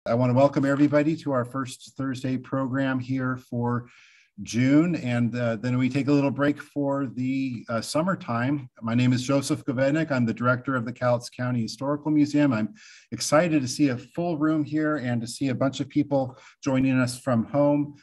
I want to welcome everybody to our first Thursday program here for June, and then we take a little break for the summertime. My name is Joseph Govednik. I'm the director of the Cowlitz County Historical Museum. I'm excited to see a full room here and to see a bunch of people joining us from home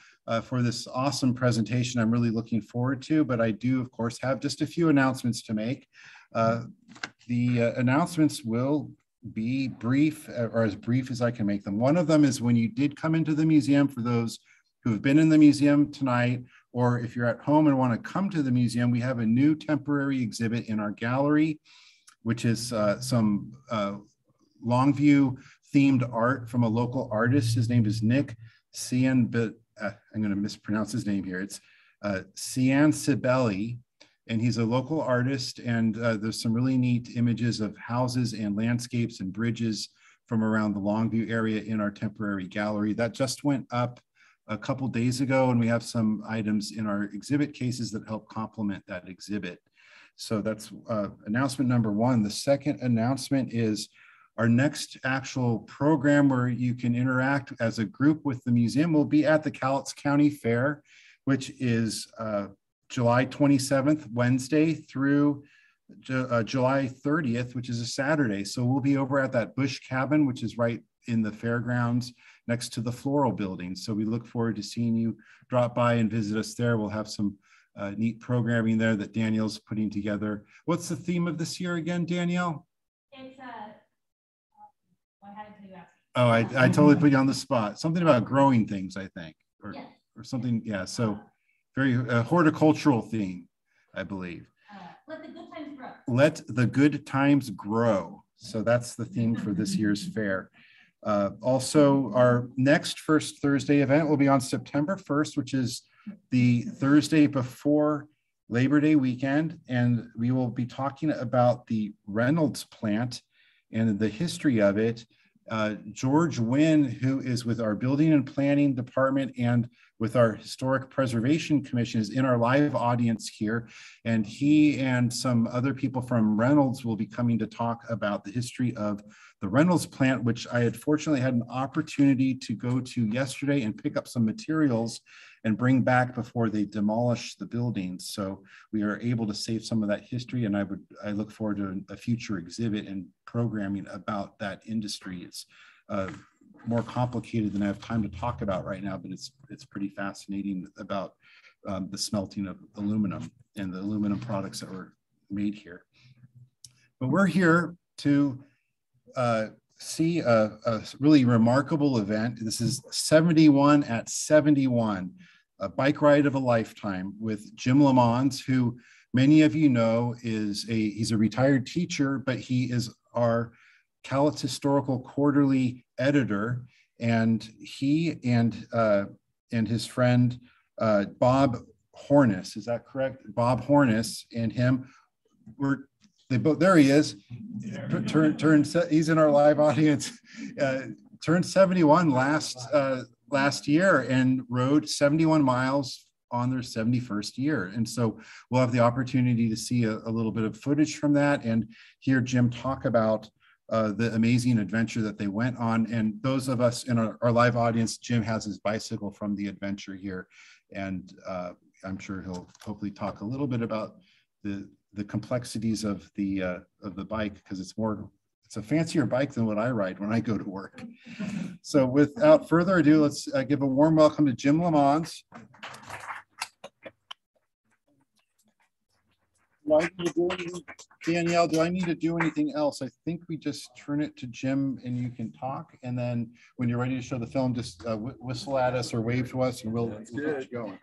for this awesome presentation I'm really looking forward to. But I do, of course, have just a few announcements to make. The announcements will be brief, or as brief as I can make them. One of them is when you did come into the museum, for those who have been in the museum tonight, or if you're at home and want to come to the museum, we have a new temporary exhibit in our gallery, which is some Longview themed art from a local artist. His name is Nick Cian, but I'm going to mispronounce his name here. It's Cian Sibeli. And he's a local artist, and there's some really neat images of houses and landscapes and bridges from around the Longview area in our temporary gallery. That just went up a couple days ago, and we have some items in our exhibit cases that help complement that exhibit. So that's announcement number one. The second announcement is our next actual program where you can interact as a group with the museum will be at the Cowlitz County Fair, which is July 27th, Wednesday, through July 30th, which is a Saturday. So we'll be over at that Bush Cabin, which is right in the fairgrounds next to the Floral Building. So we look forward to seeing you drop by and visit us there. We'll have some neat programming there that Danielle's putting together. What's the theme of this year again, Danielle? It's oh, I totally put you on the spot. Something about growing things, I think, or something. Yeah. So very horticultural theme, I believe. Let the good times grow. Let the good times grow. So that's the theme for this year's fair. Also, our next First Thursday event will be on September 1st, which is the Thursday before Labor Day weekend. And we will be talking about the Reynolds plant and the history of it. George Wynn, who is with our Building and Planning Department and with our Historic Preservation Commission, is in our live audience here. And he and some other people from Reynolds will be coming to talk about the history of the Reynolds plant, which I had fortunately had an opportunity to go to yesterday and pick up some materials and bring back before they demolish the buildings. So we are able to save some of that history, and I look forward to a future exhibit and programming about that industry. It's more complicated than I have time to talk about right now, but it's pretty fascinating about the smelting of aluminum and the aluminum products that were made here. But we're here to see a really remarkable event. This is 71 at 71, a bike ride of a lifetime with Jim LeMonds, who many of you know he's a retired teacher, but he is our Cowlitz Historical Quarterly editor, and he and his friend Bob Horness, is that correct? Bob Horness and him there he is. He's in our live audience. Turned 71 last year and rode 71 miles on their 71st year. And so we'll have the opportunity to see a little bit of footage from that and hear Jim talk about the amazing adventure that they went on. And those of us in our live audience, Jim has his bicycle from the adventure here. And I'm sure he'll hopefully talk a little bit about the complexities of the bike, because it's a fancier bike than what I ride when I go to work. So without further ado, let's give a warm welcome to Jim LeMonds. Danielle, do I need to do anything else? I think we just turn it to Jim and you can talk. And then when you're ready to show the film, just whistle at us or wave to us and we'll get you going.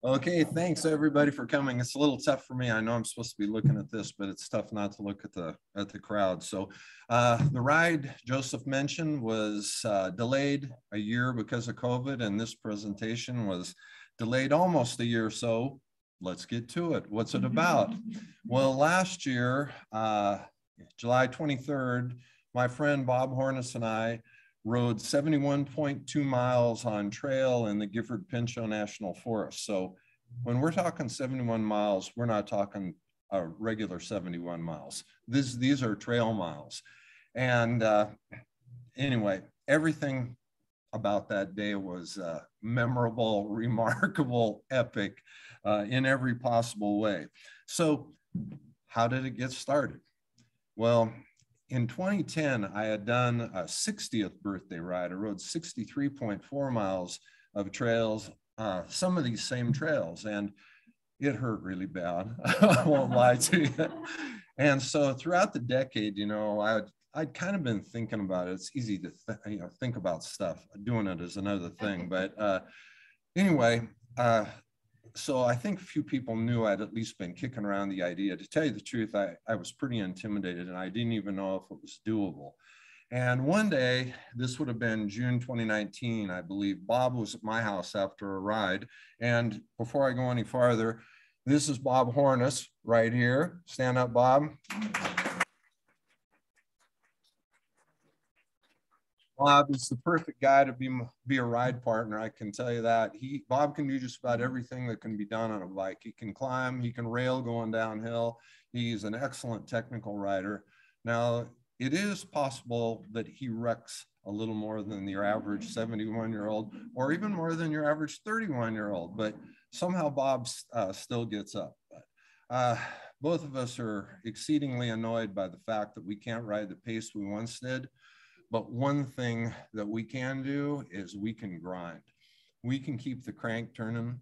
Okay, thanks everybody for coming. It's a little tough for me. I know I'm supposed to be looking at this, but it's tough not to look at the crowd. So the ride Joseph mentioned was delayed a year because of COVID, and this presentation was delayed almost a year. So let's get to it. What's it about? Well, last year, July 23rd, my friend Bob Horness and I rode 71.2 miles on trail in the Gifford Pinchot National Forest. So when we're talking 71 miles, we're not talking a regular 71 miles. These are trail miles. And anyway, everything about that day was memorable, remarkable, epic in every possible way. So how did it get started? Well, in 2010, I had done a 60th birthday ride. I rode 63.4 miles of trails, some of these same trails, and it hurt really bad. I won't lie to you. And so throughout the decade, you know, I'd kind of been thinking about it. It's easy to think about stuff. Doing it is another thing. But anyway, so I think a few people knew I'd at least been kicking around the idea. To tell you the truth, I was pretty intimidated and I didn't even know if it was doable. And one day, this would have been June 2019, I believe, Bob was at my house after a ride. And before I go any farther, this is Bob Horness right here. Stand up, Bob. Bob is the perfect guy to be a ride partner. I can tell you that. Bob can do just about everything that can be done on a bike. He can climb, he can rail going downhill. He's an excellent technical rider. Now, it is possible that he wrecks a little more than your average 71-year-old, or even more than your average 31-year-old, but somehow Bob still gets up. But, both of us are exceedingly annoyed by the fact that we can't ride the pace we once did. But one thing that we can do is we can grind. We can keep the crank turning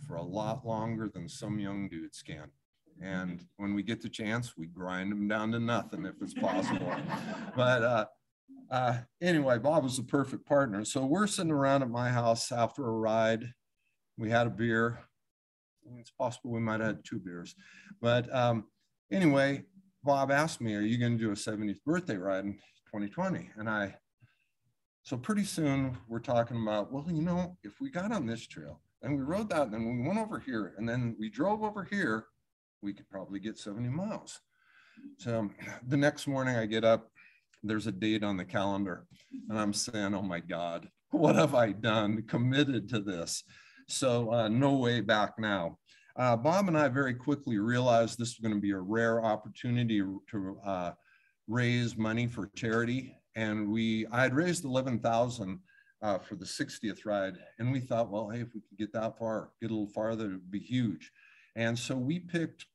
for a lot longer than some young dudes can. And when we get the chance, we grind them down to nothing if it's possible. But anyway, Bob was the perfect partner. So we're sitting around at my house after a ride. We had a beer. It's possible we might have had 2 beers. But anyway, Bob asked me, are you going to do a 70th birthday ride in 2020? And so pretty soon we're talking about, well, you know, if we got on this trail and we rode that, and then we went over here and then we drove over here, we could probably get 70 miles. So the next morning I get up, there's a date on the calendar and I'm saying, oh my God, what have I done? Committed to this. So no way back now. Bob and I very quickly realized this was going to be a rare opportunity to raise money for charity. And I had raised 11,000 for the 60th ride. And we thought, well, hey, if we could get that far, get a little farther, it would be huge. And so we picked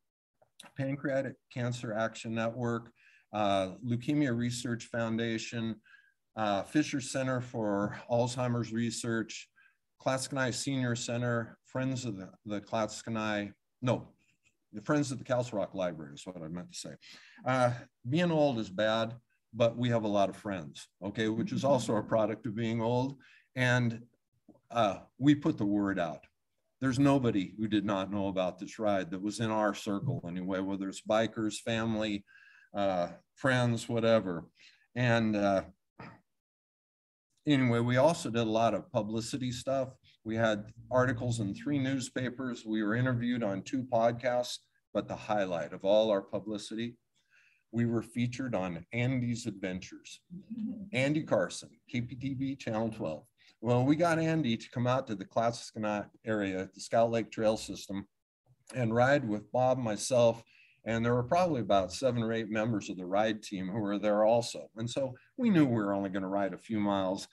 Pancreatic Cancer Action Network, Leukemia Research Foundation, Fisher Center for Alzheimer's Research, Clatskanie Senior Center, Friends of the Clatskanie, no, the Friends of the Castle Rock Library is what I meant to say. Being old is bad, but we have a lot of friends, okay, which is also a product of being old. And we put the word out. There's nobody who did not know about this ride that was in our circle anyway, whether it's bikers, family, friends, whatever. And anyway, we also did a lot of publicity stuff. We had articles in 3 newspapers. We were interviewed on 2 podcasts, but the highlight of all our publicity, we were featured on Andy's Adventures. Andy Carson, KPTV Channel 12. Well, we got Andy to come out to the Clatskanie area, the Scout Lake Trail System, and ride with Bob, myself, and there were probably about 7 or 8 members of the ride team who were there also. And so we knew we were only going to ride a few miles.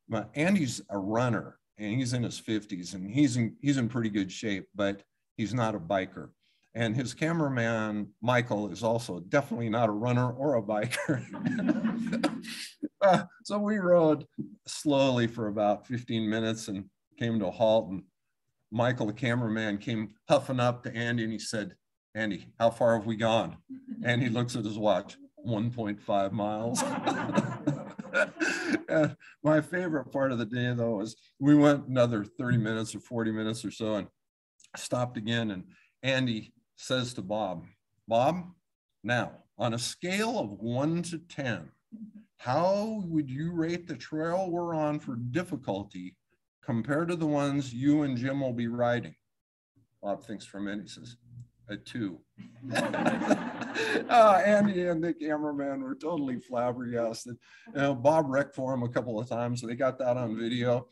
But Andy's a runner, and he's in his 50s, and he's in pretty good shape, but he's not a biker. And his cameraman, Michael, is also definitely not a runner or a biker. So we rode slowly for about 15 minutes and came to a halt. And Michael, the cameraman, came huffing up to Andy and he said, Andy, how far have we gone? And he looks at his watch, 1.5 miles. And my favorite part of the day, though, is we went another 30 minutes or 40 minutes or so and stopped again. And Andy says to Bob, Bob, now on a scale of 1 to 10, how would you rate the trail we're on for difficulty compared to the ones you and Jim will be riding? Bob thinks for a minute, he says, a 2. Andy and the cameraman were totally flabbergasted. You know, Bob wrecked for him a couple of times, so they got that on video.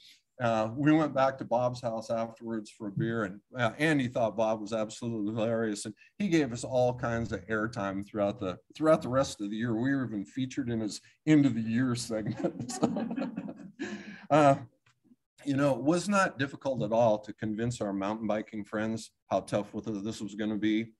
We went back to Bob's house afterwards for a beer, and Andy thought Bob was absolutely hilarious, and he gave us all kinds of airtime throughout the rest of the year. We were even featured in his end of the year segment. You know, it was not difficult at all to convince our mountain biking friends how tough this was going to be.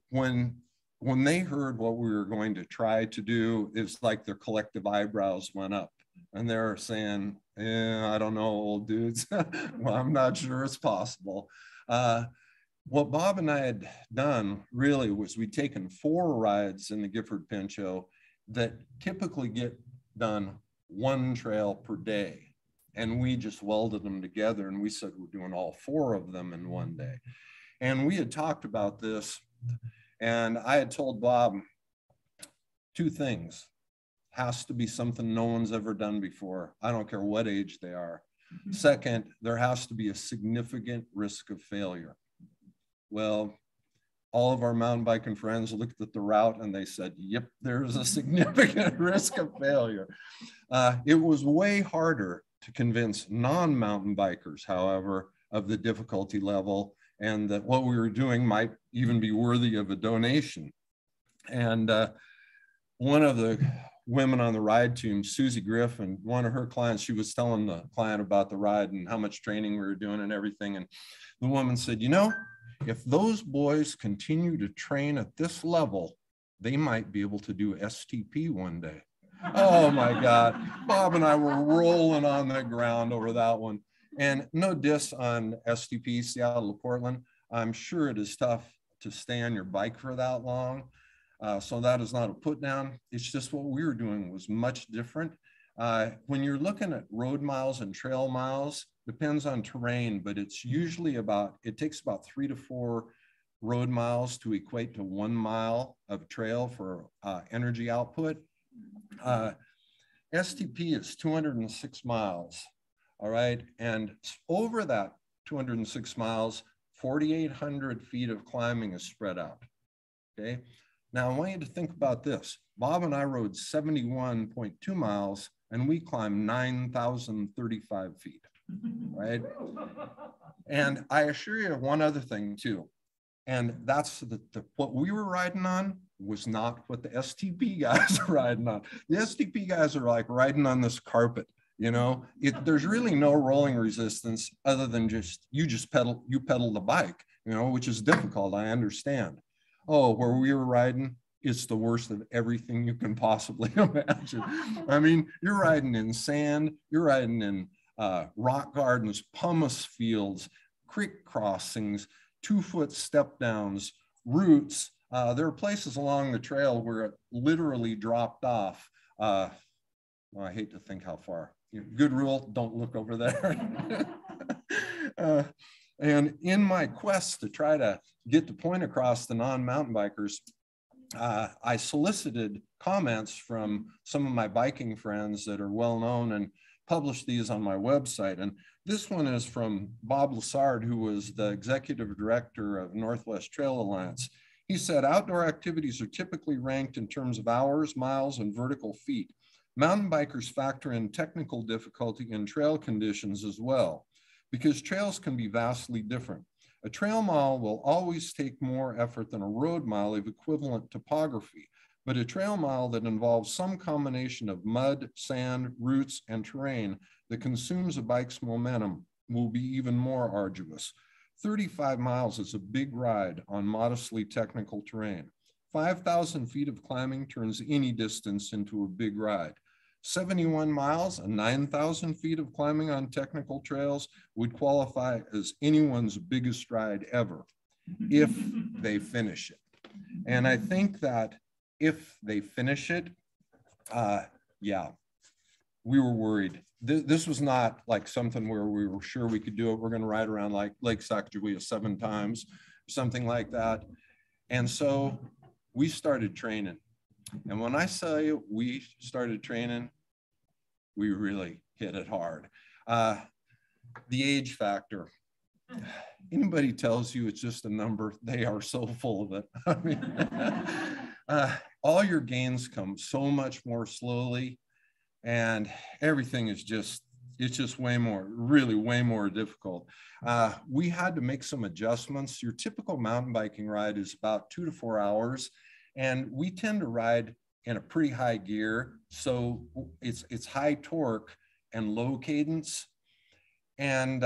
When they heard what we were going to try to do, it's like their collective eyebrows went up. And they're saying, yeah, I don't know, old dudes. Well, I'm not sure it's possible. What Bob and I had done really was we'd taken 4 rides in the Gifford Pinchot that typically get done 1 trail per day. And we just welded them together, and we said we're doing all 4 of them in 1 day. And we had talked about this, and I had told Bob 2 things. Has to be something no one's ever done before. I don't care what age they are. Second, there has to be a significant risk of failure. Well, all of our mountain biking friends looked at the route and they said, yep, there's a significant risk of failure. It was way harder to convince non-mountain bikers, however, of the difficulty level and that what we were doing might even be worthy of a donation. And one of the women on the ride team, Susie Griffin, one of her clients, she was telling the client about the ride and how much training we were doing and everything. And the woman said, you know, if those boys continue to train at this level, they might be able to do STP one day. Oh my God. Bob and I were rolling on the ground over that one. And no diss on STP, Seattle to Portland. I'm sure it is tough to stay on your bike for that long. So that is not a put down. It's just what we were doing was much different. When you're looking at road miles and trail miles, depends on terrain, but it's usually it takes about 3 to 4 road miles to equate to 1 mile of trail for energy output. STP is 206 miles, all right? And over that 206 miles, 4,800 feet of climbing is spread out, okay? Now, I want you to think about this. Bob and I rode 71.2 miles, and we climbed 9,035 feet, right? And I assure you one other thing, too. And that's what we were riding on was not what the STP guys are riding on. The STP guys are like riding on this carpet, you know? There's really no rolling resistance other than you pedal the bike, you know, which is difficult, I understand. Oh, where we were riding, it's the worst of everything you can possibly imagine. I mean, you're riding in sand, you're riding in rock gardens, pumice fields, creek crossings, 2-foot step downs, roots. There are places along the trail where it literally dropped off. Well, I hate to think how far. Good rule, don't look over there. And in my quest to try to get the point across to non-mountain bikers, I solicited comments from some of my biking friends that are well-known and published these on my website. And this one is from Bob Lassard, who was the executive director of Northwest Trail Alliance. He said, outdoor activities are typically ranked in terms of hours, miles, and vertical feet. Mountain bikers factor in technical difficulty and trail conditions as well, because trails can be vastly different. A trail mile will always take more effort than a road mile of equivalent topography, but a trail mile that involves some combination of mud, sand, roots, and terrain that consumes a bike's momentum will be even more arduous. 35 miles is a big ride on modestly technical terrain. 5,000 feet of climbing turns any distance into a big ride. 71 miles and 9,000 feet of climbing on technical trails would qualify as anyone's biggest ride ever if they finish it. And I think that if they finish it, yeah, we were worried. This was not like something where we were sure we could do it. We're going to ride around like Lake Sacagawea 7 times, something like that. And so we started training. And when I say we started training, we really hit it hard. The age factor. Anybody tells you it's just a number, they are so full of it. I mean, all your gains come so much more slowly, and everything is just It's just way more, really way more difficult. We had to make some adjustments. Your typical mountain biking ride is about 2 to 4 hours. And we tend to ride in a pretty high gear. So it's high torque and low cadence. And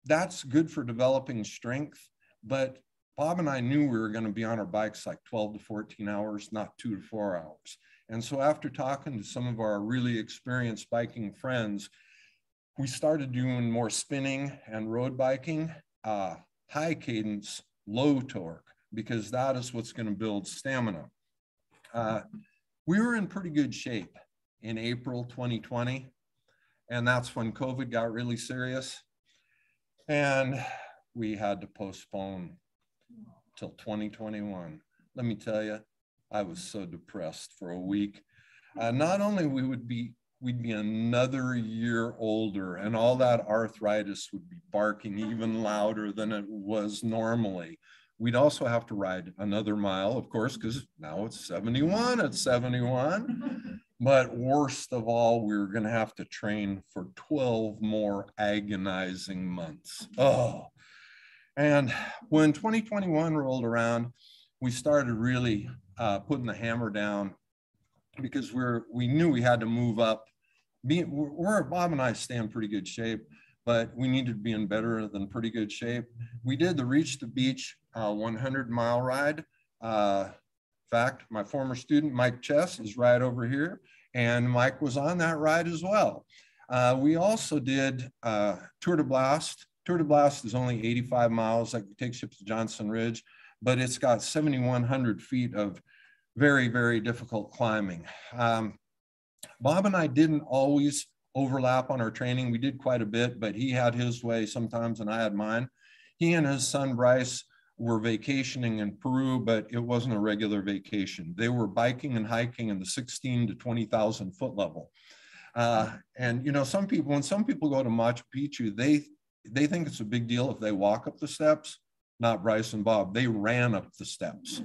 that's good for developing strength. But Bob and I knew we were going to be on our bikes like 12 to 14 hours, not 2 to 4 hours. And so after talking to some of our really experienced biking friends, we started doing more spinning and road biking, high cadence, low torque, because that is what's going to build stamina. We were in pretty good shape in April 2020, and that's when COVID got really serious. And we had to postpone till 2021. Let me tell you, I was so depressed for a week. Not only we'd be another year older, and all that arthritis would be barking even louder than it was normally. We'd also have to ride another mile, of course, because now it's 71 at 71. But worst of all, we were going to have to train for 12 more agonizing months. Oh, and when 2021 rolled around, we started really putting the hammer down, because we knew we had to move up. Bob and I stay in pretty good shape, but we needed to be in better than pretty good shape. We did the Reach the Beach 100-mile ride. In fact, my former student, Mike Chess, is right over here, and Mike was on that ride as well. We also did Tour de Blast. Tour de Blast is only 85 miles, that takes you up to Johnson Ridge, but it's got 7,100 feet of very, very difficult climbing. Bob and I didn't always overlap on our training. We did quite a bit, but he had his way sometimes and I had mine. He and his son, Bryce, were vacationing in Peru, but it wasn't a regular vacation. They were biking and hiking in the 16 to 20,000 foot level. And you know, when some people go to Machu Picchu, they think it's a big deal if they walk up the steps. Not Bryce and Bob, they ran up the steps.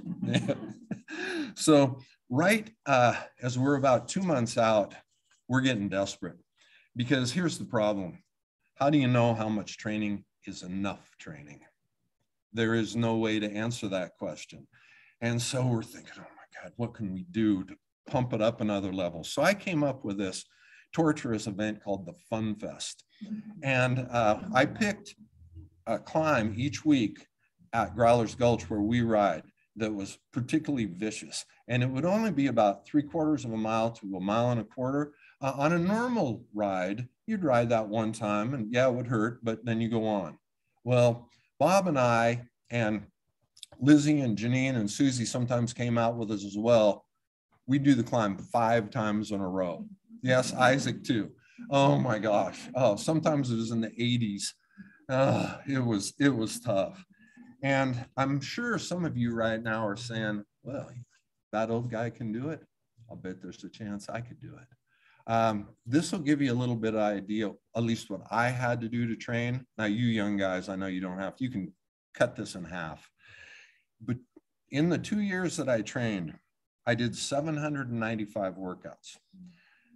So right as we're about 2 months out, we're getting desperate, because here's the problem. How do you know how much training is enough training? There is no way to answer that question. And so we're thinking, oh my God, what can we do to pump it up another level? So I came up with this torturous event called the Fun Fest. And I picked a climb each week at Growler's Gulch, where we ride, that was particularly vicious. And it would only be about 3/4 of a mile to 1.25 miles. On a normal ride, you'd ride that one time and yeah, it would hurt, but then you go on. Well, Bob and I and Lizzie and Janine and Susie sometimes came out with us as well. We do the climb 5 times in a row. Yes, Isaac too. Oh my gosh. Oh, sometimes it was in the 80s. It was tough. And I'm sure some of you right now are saying, well, that old guy can do it. I'll bet there's a chance I could do it. This will give you a little bit of idea, at least what I had to do to train. Now, you young guys, I know you don't have to, you can cut this in half. But in the 2 years that I trained, I did 795 workouts.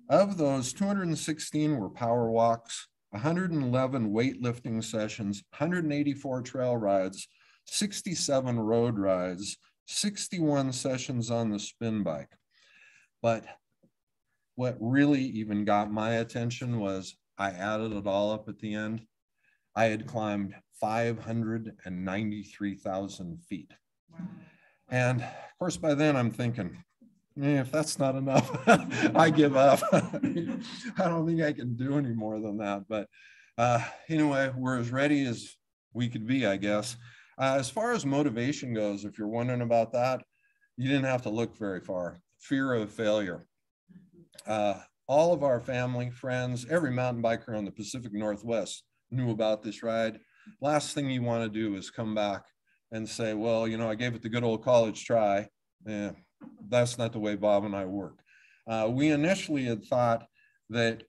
Of those, 216 were power walks, 111 weightlifting sessions, 184 trail rides, 67 road rides, 61 sessions on the spin bike. But what really even got my attention was I added it all up at the end. I had climbed 593,000 feet. Wow. And of course, by then I'm thinking, if that's not enough, I give up. I don't think I can do any more than that. But anyway, we're as ready as we could be, I guess. As far as motivation goes, if you're wondering about that, you didn't have to look very far. Fear of failure. All of our family, friends, every mountain biker on the Pacific Northwest knew about this ride. Last thing you want to do is come back and say, well, you know, I gave it the good old college try. That's not the way Bob and I work. We initially had thought that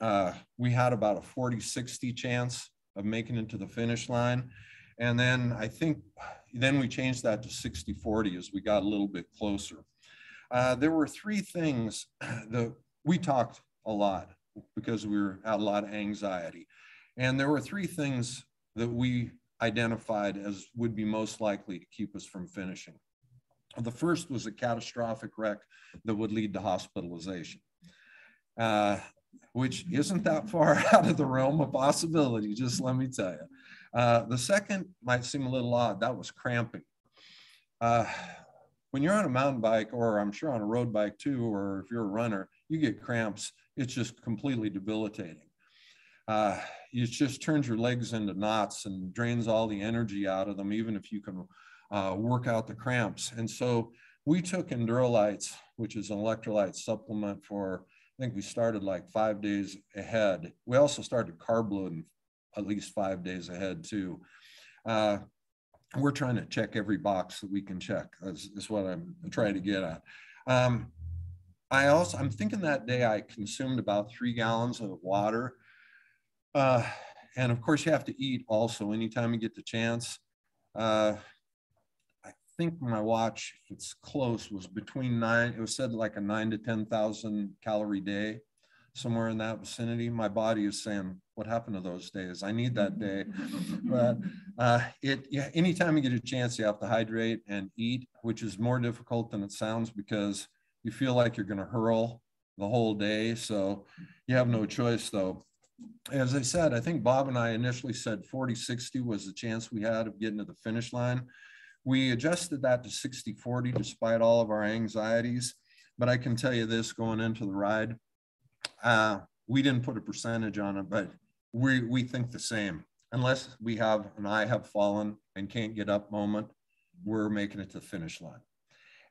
we had about a 40-60 chance of making it to the finish line. And then I think then we changed that to 60-40 as we got a little bit closer. There were 3 things that we talked a lot because we had a lot of anxiety. And there were three things that we identified as would be most likely to keep us from finishing. The first was a catastrophic wreck that would lead to hospitalization, which isn't that far out of the realm of possibility, just let me tell you. The second might seem a little odd. That was cramping. When you're on a mountain bike, or I'm sure on a road bike too, or if you're a runner, you get cramps. It's just completely debilitating. It just turns your legs into knots and drains all the energy out of them, even if you can work out the cramps. And so we took Endurolytes, which is an electrolyte supplement for, I think we started like 5 days ahead. We also started carb loading at least 5 days ahead too. We're trying to check every box that we can check. That's what I'm trying to get at. I'm thinking that day I consumed about 3 gallons of water. And of course you have to eat also anytime you get the chance. I think my watch, if it's close, was between it was said like a 9 to 10,000 calorie day, somewhere in that vicinity. My body is saying, what happened to those days? I need that day. But anytime you get a chance, you have to hydrate and eat, which is more difficult than it sounds because you feel like you're going to hurl the whole day. So you have no choice though. As I said, I think Bob and I initially said 40-60 was the chance we had of getting to the finish line. We adjusted that to 60-40 despite all of our anxieties. But I can tell you this, going into the ride, we didn't put a percentage on it, but we think the same. Unless we have an I have fallen and can't get up moment, we're making it to the finish line.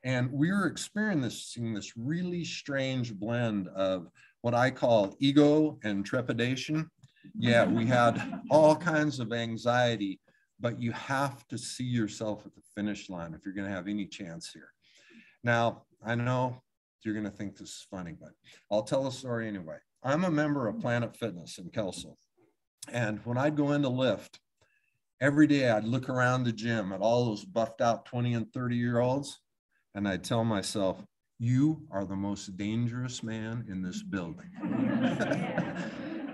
And we were experiencing this really strange blend of what I call ego and trepidation. Yeah, we had all kinds of anxiety, but you have to see yourself at the finish line if you're going to have any chance here. Now, I know you're going to think this is funny, but I'll tell a story anyway. I'm a member of Planet Fitness in Kelso. And when I'd go in to lift, every day I'd look around the gym at all those buffed out 20 and 30-year-olds, and I'd tell myself, you are the most dangerous man in this building.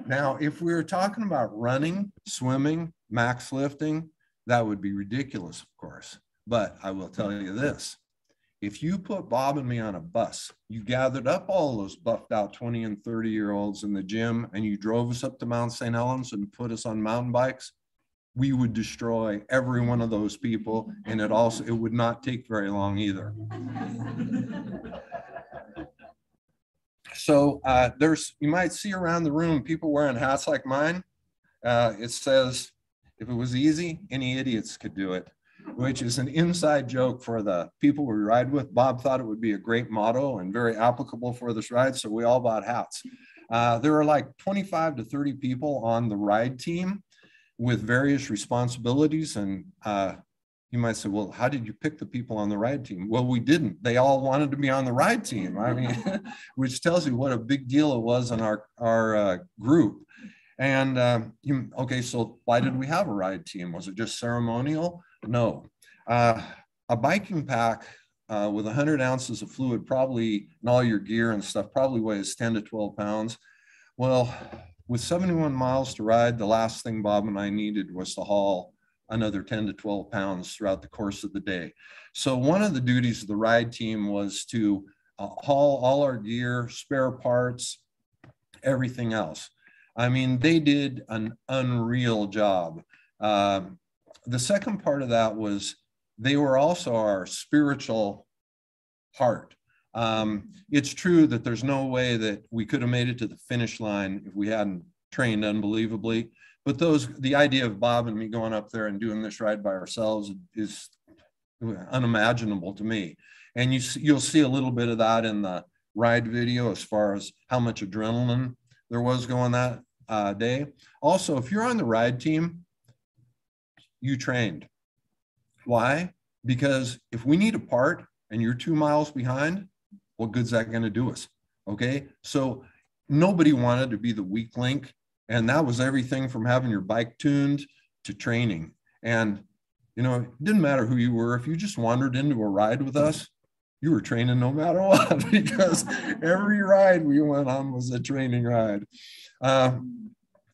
Now, if we were talking about running, swimming, max lifting, that would be ridiculous, of course. But I will tell you this. If you put Bob and me on a bus, you gathered up all those buffed out 20 and 30-year-olds in the gym, and you drove us up to Mount St. Helens and put us on mountain bikes, we would destroy every one of those people. And it would not take very long either. So you might see around the room people wearing hats like mine. It says, if it was easy, any idiots could do it, which is an inside joke for the people we ride with. Bob thought it would be a great motto and very applicable for this ride, so we all bought hats. There are like 25 to 30 people on the ride team with various responsibilities. And you might say, well, how did you pick the people on the ride team? Well, we didn't. They all wanted to be on the ride team. I mean, which tells you what a big deal it was in our group. And okay, so why did we have a ride team? Was it just ceremonial? No. A biking pack with 100 ounces of fluid, probably, and all your gear and stuff, probably weighs 10 to 12 pounds. Well, with 71 miles to ride, the last thing Bob and I needed was to haul another 10 to 12 pounds throughout the course of the day. So one of the duties of the ride team was to haul all our gear, spare parts, everything else. I mean, they did an unreal job. The second part of that was they were also our spiritual heart. It's true that there's no way that we could have made it to the finish line if we hadn't trained unbelievably. But the idea of Bob and me going up there and doing this ride by ourselves is unimaginable to me. And you'll see a little bit of that in the ride video as far as how much adrenaline there was going that day. Also, if you're on the ride team, you trained. Why? Because if we need a part and you're 2 miles behind, what good's that going to do us? Okay, so nobody wanted to be the weak link, and that was everything from having your bike tuned to training. And you know, it didn't matter who you were. If you just wandered into a ride with us, you were training no matter what, because every ride we went on was a training ride.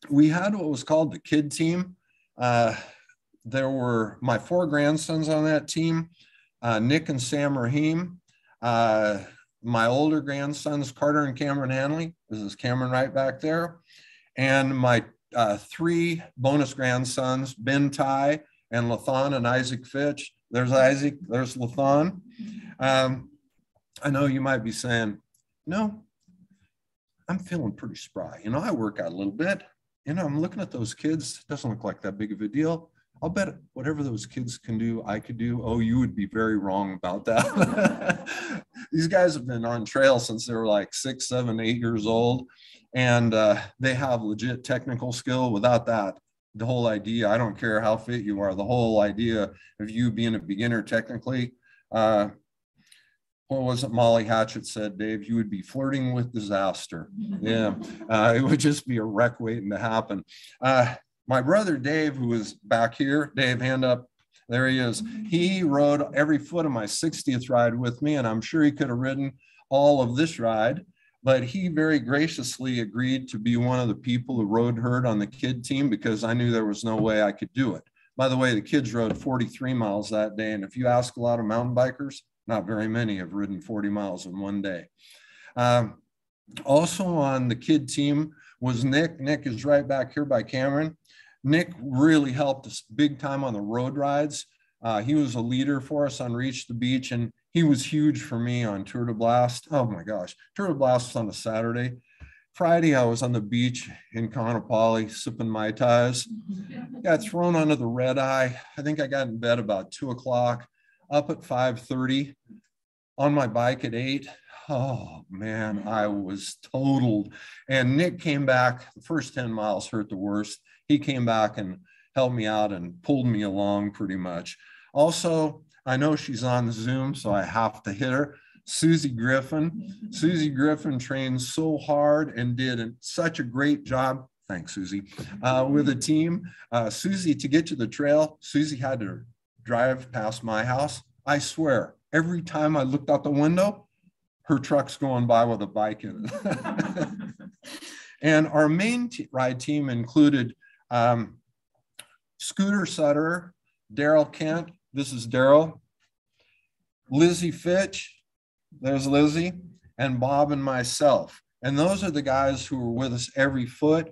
We had what was called the kid team. There were my 4 grandsons on that team, Nick and Sam Raheem. My older grandsons, Carter and Cameron Hanley. This is Cameron right back there. And my 3 bonus grandsons, Ben Ty and Lathan and Isaac Fitch. There's Isaac, there's Lathan. I know you might be saying, no, I'm feeling pretty spry. You know, I work out a little bit. You know, I'm looking at those kids. It doesn't look like that big of a deal. I'll bet whatever those kids can do, I could do. Oh, you would be very wrong about that. These guys have been on trail since they were like 6, 7, 8 years old. And they have legit technical skill. Without that, the whole idea, I don't care how fit you are, the whole idea of you being a beginner technically, what was it Molly Hatchet said, Dave? You would be flirting with disaster. Yeah, it would just be a wreck waiting to happen. My brother Dave, who was back here, Dave, hand up, there he is. He rode every foot of my 60th ride with me, and I'm sure he could have ridden all of this ride, but he very graciously agreed to be one of the people who rode herd on the kid team because I knew there was no way I could do it. By the way, the kids rode 43 miles that day, and if you ask a lot of mountain bikers, not very many have ridden 40 miles in one day. Also on the kid team was Nick. Nick is right back here by Cameron. Nick really helped us big time on the road rides. He was a leader for us on Reach the Beach, and he was huge for me on Tour de Blast. Oh my gosh, Tour de Blast was on a Saturday. Friday, I was on the beach in Kaanapali sipping Mai Tais. Got thrown under the red eye. I think I got in bed about 2 o'clock, up at 5:30, on my bike at 8. Oh man, I was totaled. And Nick came back, the first 10 miles hurt the worst. He came back and helped me out and pulled me along pretty much. Also, I know she's on Zoom, so I have to hit her. Susie Griffin. Susie Griffin trained so hard and did such a great job. Thanks, Susie. With the team. Susie, to get to the trail, Susie had to drive past my house. I swear, every time I looked out the window, her truck's going by with a bike in it. And our main ride team included Scooter Sutter, Daryl Kent, this is Daryl, Lizzie Fitch, there's Lizzie, and Bob and myself. And those are the guys who were with us every foot,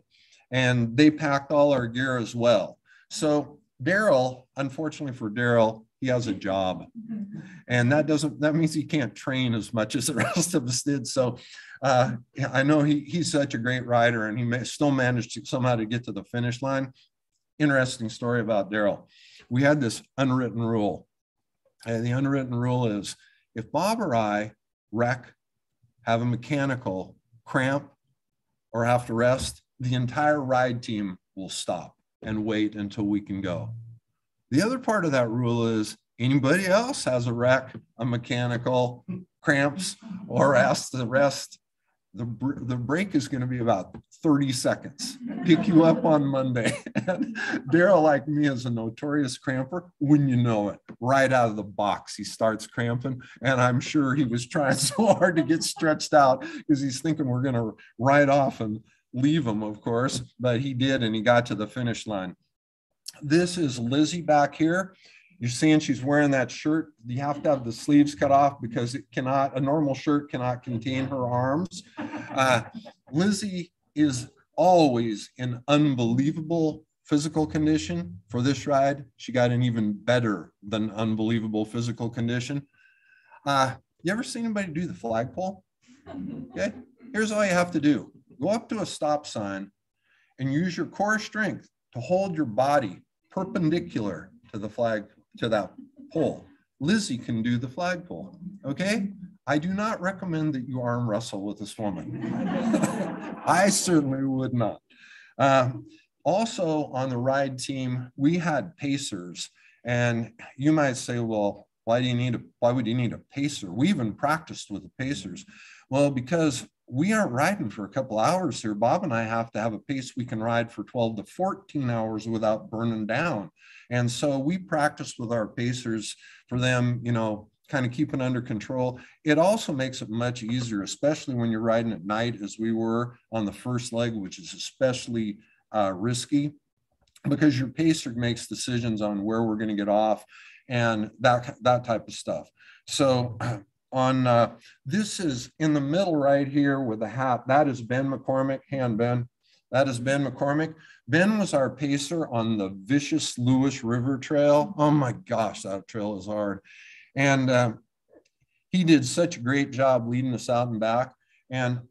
and they packed all our gear as well. So Daryl, unfortunately for Daryl, he has a job, and that means he can't train as much as the rest of us did. So I know he's such a great rider, and he still managed to somehow to get to the finish line. Interesting story about Daryl. We had this unwritten rule, and the unwritten rule is if Bob or I wreck, have a mechanical cramp, or have to rest, the entire ride team will stop and wait until we can go. The other part of that rule is anybody else has a wreck, a mechanical, cramps, or has to rest, the break is going to be about 30 seconds. Pick you up on Monday. And Daryl, like me, is a notorious cramper. When you know it, right out of the box, he starts cramping. And I'm sure he was trying so hard to get stretched out because he's thinking we're going to ride off and leave him, of course. But he did, and he got to the finish line. This is Lizzie back here. You're seeing she's wearing that shirt. You have to have the sleeves cut off because a normal shirt cannot contain her arms. Lizzie is always in unbelievable physical condition. For this ride, she got an even better than unbelievable physical condition. You ever seen anybody do the flagpole? Okay, here's all you have to do. Go up to a stop sign and use your core strength to hold your body perpendicular to the flag, to that pole. Lizzie can do the flagpole, okay? I do not recommend that you arm wrestle with this woman. I certainly would not. Also on the ride team, we had pacers, and you might say, well, why would you need a pacer? We even practiced with the pacers. Well, because we aren't riding for a couple hours here. Bob and I have to have a pace we can ride for 12 to 14 hours without burning down. And so we practiced with our pacers for them, you know, kind of keep it under control. It also makes it much easier, especially when you're riding at night, as we were on the first leg, which is especially risky, because your pacer makes decisions on where we're going to get off and that type of stuff. So on this is in the middle right here with the hat, that is Ben McCormick. Hand Ben. That is Ben McCormick. Ben was our pacer on the Vicious Lewis River Trail. Oh my gosh, that trail is hard. And he did such a great job leading us out and back. And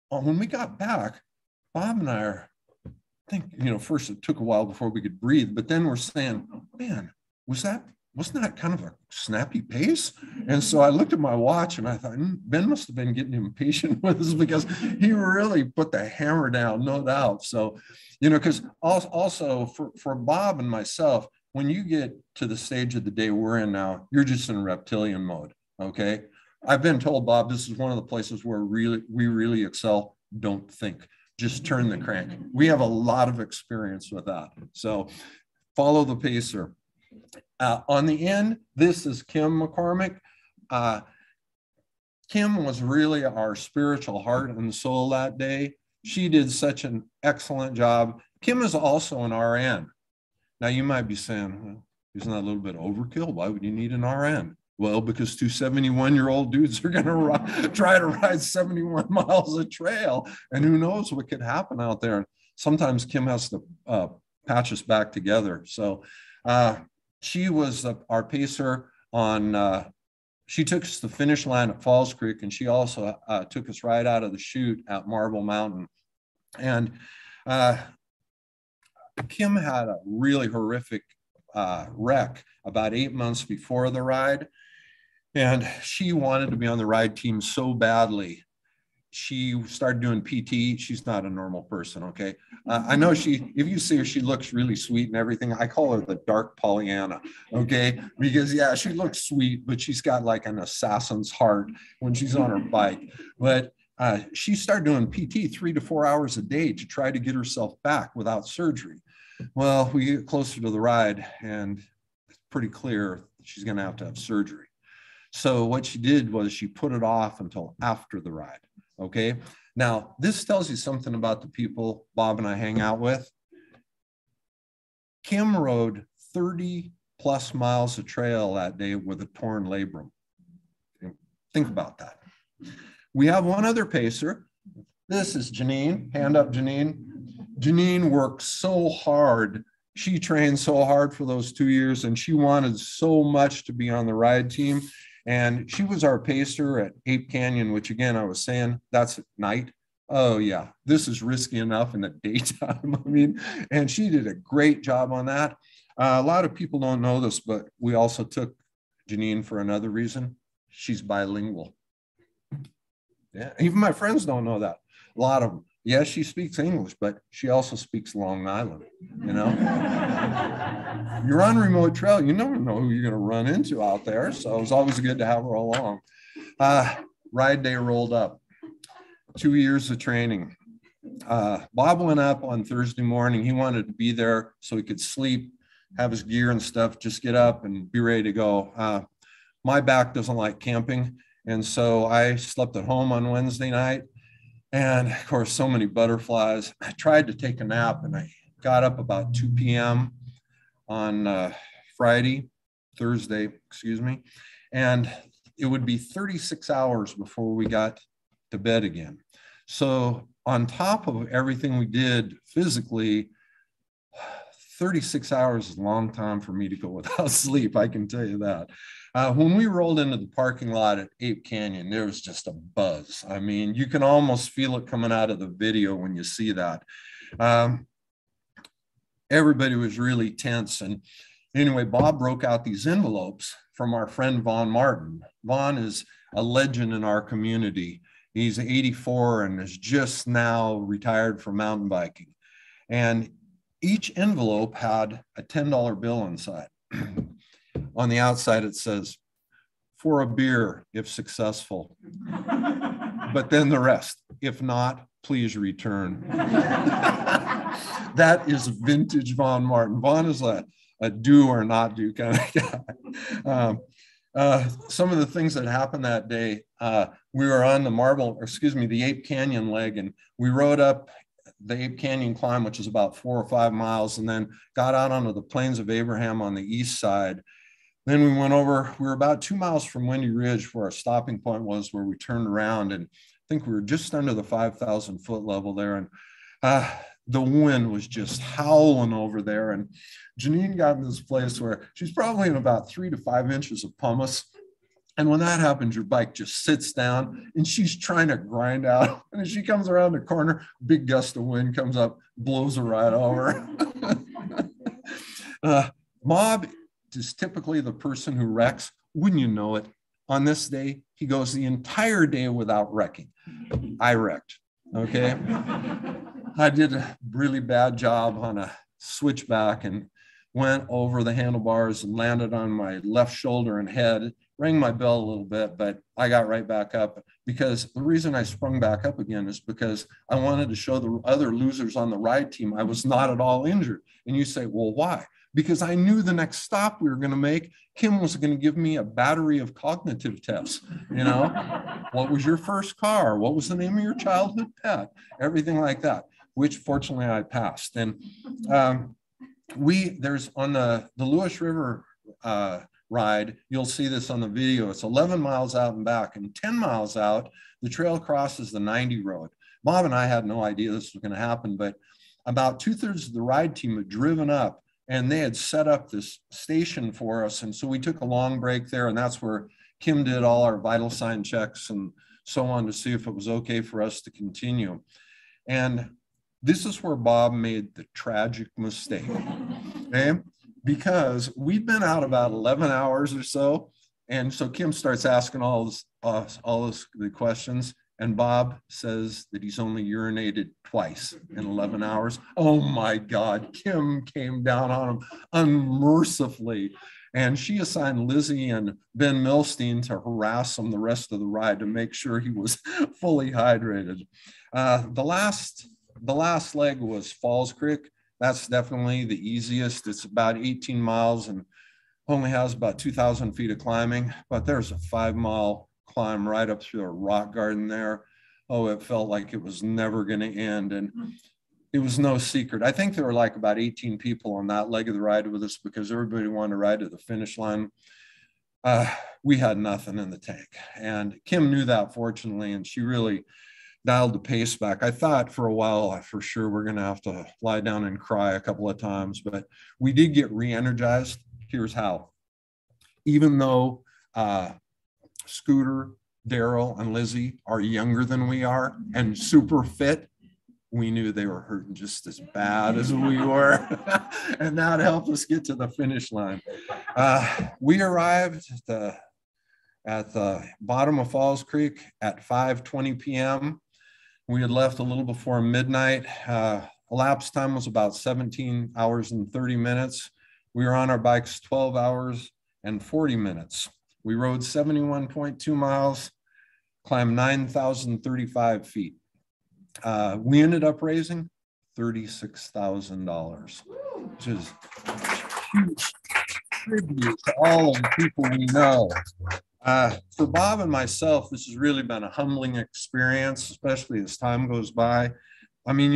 when we got back, Bob and I are, I think, you know, first it took a while before we could breathe, but then we're saying, man, wasn't that kind of a snappy pace? And so I looked at my watch and I thought, Ben must have been getting impatient with us, because he really put the hammer down, no doubt. So, you know, because also for Bob and myself, when you get to the stage of the day we're in now, you're just in reptilian mode, okay? I've been told, Bob, this is one of the places where we really excel. Don't think, just turn the crank. We have a lot of experience with that. So follow the pacer. On the end, this is Kim McCormick. Kim was really our spiritual heart and soul that day. She did such an excellent job. Kim is also an RN. Now you might be saying, well, isn't that a little bit overkill? Why would you need an RN? Well, because two 71-year-old dudes are going to try to ride 71 miles of trail, and who knows what could happen out there. Sometimes Kim has to patch us back together. So she was our pacer on, she took us to the finish line at Falls Creek, and she also took us right out of the chute at Marble Mountain. And Kim had a really horrific wreck about 8 months before the ride. And she wanted to be on the ride team so badly. She started doing PT. She's not a normal person, okay? I know if you see her, she looks really sweet and everything. I call her the dark Pollyanna, okay? Because yeah, she looks sweet, but she's got like an assassin's heart when she's on her bike. But she started doing PT 3 to 4 hours a day to try to get herself back without surgery. Well, we get closer to the ride and it's pretty clear she's gonna have to have surgery. So what she did was she put it off until after the ride, okay? Now, this tells you something about the people Bob and I hang out with. Kim rode 30 plus miles of trail that day with a torn labrum. Think about that. We have one other pacer. This is Janine. Hand up, Janine. Janine worked so hard. She trained so hard for those 2 years, and she wanted so much to be on the ride team. And she was our pacer at Ape Canyon, which again, I was saying, that's at night. Oh yeah, this is risky enough in the daytime. I mean, and she did a great job on that. A lot of people don't know this, but we also took Janine for another reason. She's bilingual. Yeah, even my friends don't know that. A lot of them. Yes, she speaks English, but she also speaks Long Island, you know? You're on remote trail, you never know who you're going to run into out there. So it was always good to have her along. Ride day rolled up. 2 years of training. Bob went up on Thursday morning. He wanted to be there so he could sleep, have his gear and stuff, just get up and be ready to go. My back doesn't like camping. And so I slept at home on Wednesday night. And of course, so many butterflies. I tried to take a nap and I got up about 2 p.m. on Thursday, excuse me. And it would be 36 hours before we got to bed again. So on top of everything we did physically, 36 hours is a long time for me to go without sleep, I can tell you that. When we rolled into the parking lot at Ape Canyon, there was just a buzz. I mean, you can almost feel it coming out of the video when you see that. Everybody was really tense. And anyway, Bob broke out these envelopes from our friend Vaughn Martin. Vaughn is a legend in our community. He's 84 and is just now retired from mountain biking. And each envelope had a $10 bill inside. On the outside, it says, for a beer, if successful. But then the rest, if not, please return. That is vintage Vaughn Martin. Vaughn is a do or not do kind of guy. Some of the things that happened that day, we were on the Ape Canyon leg, and we rode up the Ape Canyon climb, which is about 4 or 5 miles, and then got out onto the Plains of Abraham on the east side. Then we went over, we were about 2 miles from Windy Ridge where our stopping point was, where we turned around, and I think we were just under the 5,000 foot level there. And the wind was just howling over there. And Janine got in this place where she's probably in about 3 to 5 inches of pumice. And when that happens, your bike just sits down and she's trying to grind out. And as she comes around the corner, big gust of wind comes up, blows her right over. Bob is typically the person who wrecks. Wouldn't you know it? On this day, he goes the entire day without wrecking. I wrecked, okay? I did a really bad job on a switchback and went over the handlebars and landed on my left shoulder and head, rang my bell a little bit, but I got right back up, because the reason I sprung back up again is because I wanted to show the other losers on the ride team I was not at all injured. And you say, well, why? Because I knew the next stop we were going to make, Kim was going to give me a battery of cognitive tests. You know, what was your first car? What was the name of your childhood pet? Everything like that, which fortunately I passed. And there's on the Lewis River ride, you'll see this on the video. It's 11 miles out and back, and 10 miles out, the trail crosses the 90 road. Bob and I had no idea this was going to happen, but about 2/3 of the ride team had driven up, and they had set up this station for us. And so we took a long break there, and that's where Kim did all our vital sign checks and so on to see if it was okay for us to continue. And this is where Bob made the tragic mistake, okay? Because we'd been out about 11 hours or so. And so Kim starts asking all the questions. And Bob says that he's only urinated twice in 11 hours. Oh my God, Kim came down on him unmercifully. And she assigned Lizzie and Ben Milstein to harass him the rest of the ride to make sure he was fully hydrated. The last leg was Falls Creek. That's definitely the easiest. It's about 18 miles and only has about 2,000 feet of climbing, but there's a 5-mile climb right up through a rock garden there. Oh, it felt like it was never going to end. And it was no secret. I think there were like about 18 people on that leg of the ride with us, because everybody wanted to ride to the finish line. We had nothing in the tank. And Kim knew that, fortunately, and she really dialed the pace back. I thought for a while, for sure, we're going to have to lie down and cry a couple of times, but we did get re-energized. Here's how. Even though Scooter, Daryl, and Lizzie are younger than we are and super fit, we knew they were hurting just as bad as we were. And that helped us get to the finish line. We arrived at the bottom of Falls Creek at 5:20 p.m. We had left a little before midnight. Elapsed time was about 17 hours and 30 minutes. We were on our bikes 12 hours and 40 minutes. We rode 71.2 miles, climbed 9,035 feet. We ended up raising $36,000, which is a huge tribute to all of the people we know. For Bob and myself, this has really been a humbling experience, especially as time goes by. I mean,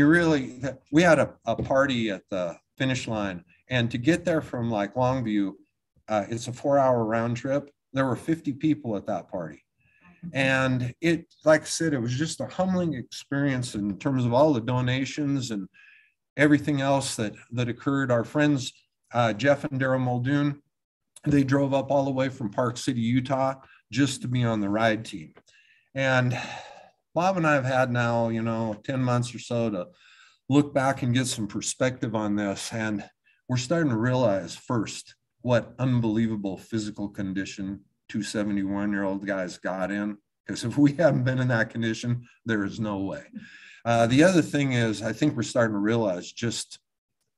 we had a party at the finish line, and to get there from like Longview, it's a 4-hour round trip. There were 50 people at that party. And it, like I said, it was just a humbling experience in terms of all the donations and everything else that occurred. Our friends, Jeff and Daryl Muldoon, they drove up all the way from Park City, Utah, just to be on the ride team. And Bob and I have had now, 10 months or so to look back and get some perspective on this. And we're starting to realize first what unbelievable physical condition 271-year-old guys got in. Because if we hadn't been in that condition, there is no way. The other thing is, I think we're starting to realize just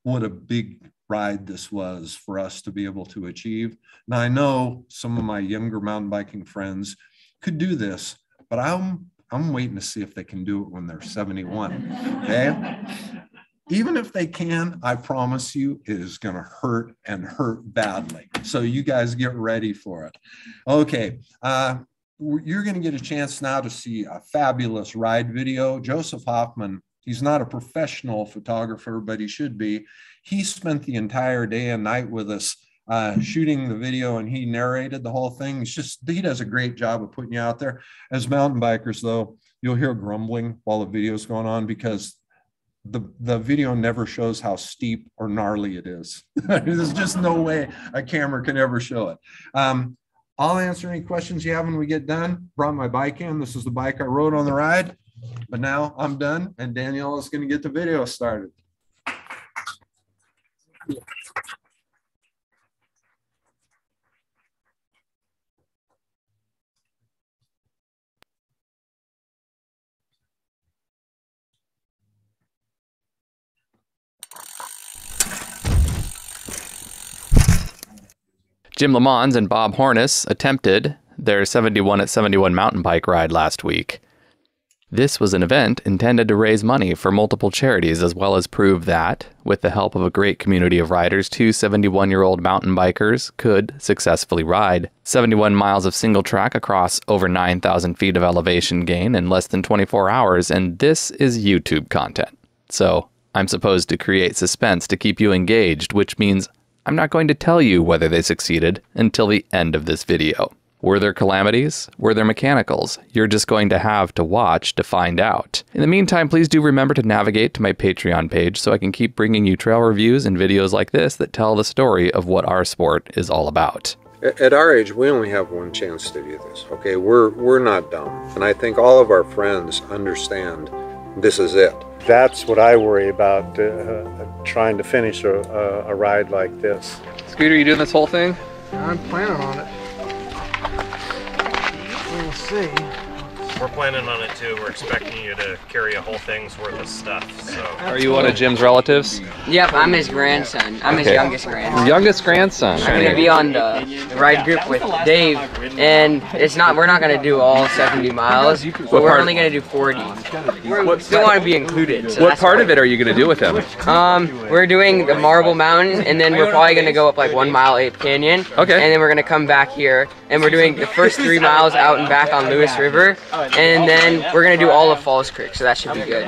what a big ride this was for us to be able to achieve. Now, I know some of my younger mountain biking friends could do this, but I'm waiting to see if they can do it when they're 71, okay? even if they can, I promise you it is going to hurt and hurt badly. So you guys get ready for it. Okay. You're going to get a chance now to see a fabulous ride video. Joseph Hoffman, he's not a professional photographer, but he should be. He spent the entire day and night with us shooting the video, and he narrated the whole thing. He does a great job of putting you out there. As mountain bikers, though, you'll hear grumbling while the video's going on because the video never shows how steep or gnarly it is. There's just no way a camera can ever show it. I'll answer any questions you have when we get done. Brought my bike in. This is the bike I rode on the ride, but now I'm done, and Danielle is going to get the video started. Jim LeMonds and Bob Horness attempted their 71 at 71 mountain bike ride last week. This was an event intended to raise money for multiple charities, as well as prove that, with the help of a great community of riders, 2 71-year-old mountain bikers could successfully ride 71 miles of single track across over 9,000 feet of elevation gain in less than 24 hours, and this is YouTube content. So I'm supposed to create suspense to keep you engaged, which means I'm not going to tell you whether they succeeded until the end of this video. Were there calamities? Were there mechanicals? You're just going to have to watch to find out. In the meantime, please do remember to navigate to my Patreon page so I can keep bringing you trail reviews and videos like this that tell the story of what our sport is all about. At our age, we only have one chance to do this, okay? We're not dumb. And I think all of our friends understand this is it. That's what I worry about, trying to finish a ride like this. Scooter, you doing this whole thing? I'm planning on it. We'll see. We're planning on it too. We're expecting you to carry a whole thing's worth of stuff. So. Are you one of Jim's relatives? Yep, I'm his grandson. I'm his youngest grandson. Youngest grandson. I'm gonna be on the ride group with Dave, and we're not gonna do all 70 miles, but we're only gonna do 40. We still want to be included. So What part of it are you gonna do with him? We're doing the Marble Mountain, and then we're probably gonna go up like 1 mile Ape Canyon. Okay. And then we're gonna come back here, and we're doing the first 3 miles out and back on Lewis River, and then we're gonna do all of Falls Creek, so that should be good.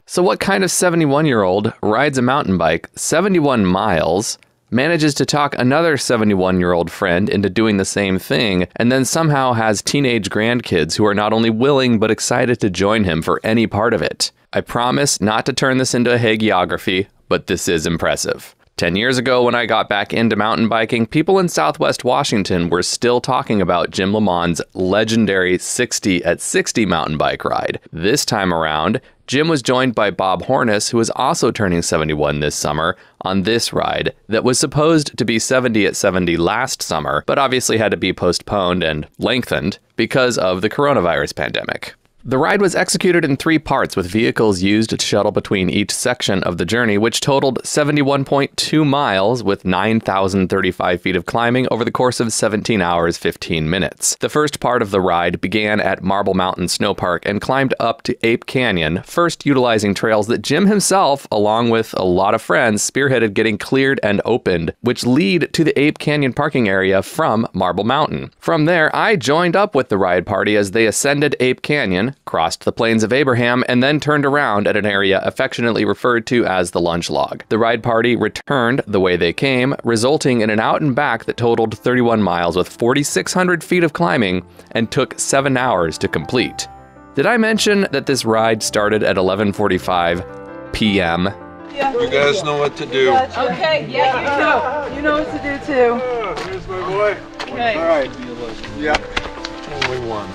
So what kind of 71-year-old rides a mountain bike 71 miles, manages to talk another 71-year-old friend into doing the same thing, and then somehow has teenage grandkids who are not only willing but excited to join him for any part of it? I promise not to turn this into a hagiography, but this is impressive. 10 years ago, when I got back into mountain biking, people in Southwest Washington were still talking about Jim LeMonds' legendary 60 at 60 mountain bike ride. This time around, Jim was joined by Bob Horness, who is also turning 71 this summer, on this ride that was supposed to be 70 at 70 last summer, but obviously had to be postponed and lengthened because of the coronavirus pandemic. The ride was executed in 3 parts, with vehicles used to shuttle between each section of the journey, which totaled 71.2 miles with 9,035 feet of climbing over the course of 17 hours, 15 minutes. The first part of the ride began at Marble Mountain Snow Park and climbed up to Ape Canyon, first utilizing trails that Jim himself, along with a lot of friends, spearheaded getting cleared and opened, which lead to the Ape Canyon parking area from Marble Mountain. From there, I joined up with the ride party as they ascended Ape Canyon, crossed the Plains of Abraham, and then turned around at an area affectionately referred to as the lunch log. The ride party returned the way they came, resulting in an out and back that totaled 31 miles with 4,600 feet of climbing and took 7 hours to complete. Did I mention that this ride started at 11:45 p.m.? Yeah. You guys know what to do. Okay, yeah, you know what to do too. Here's my boy. Okay. All right. Yeah. Only one.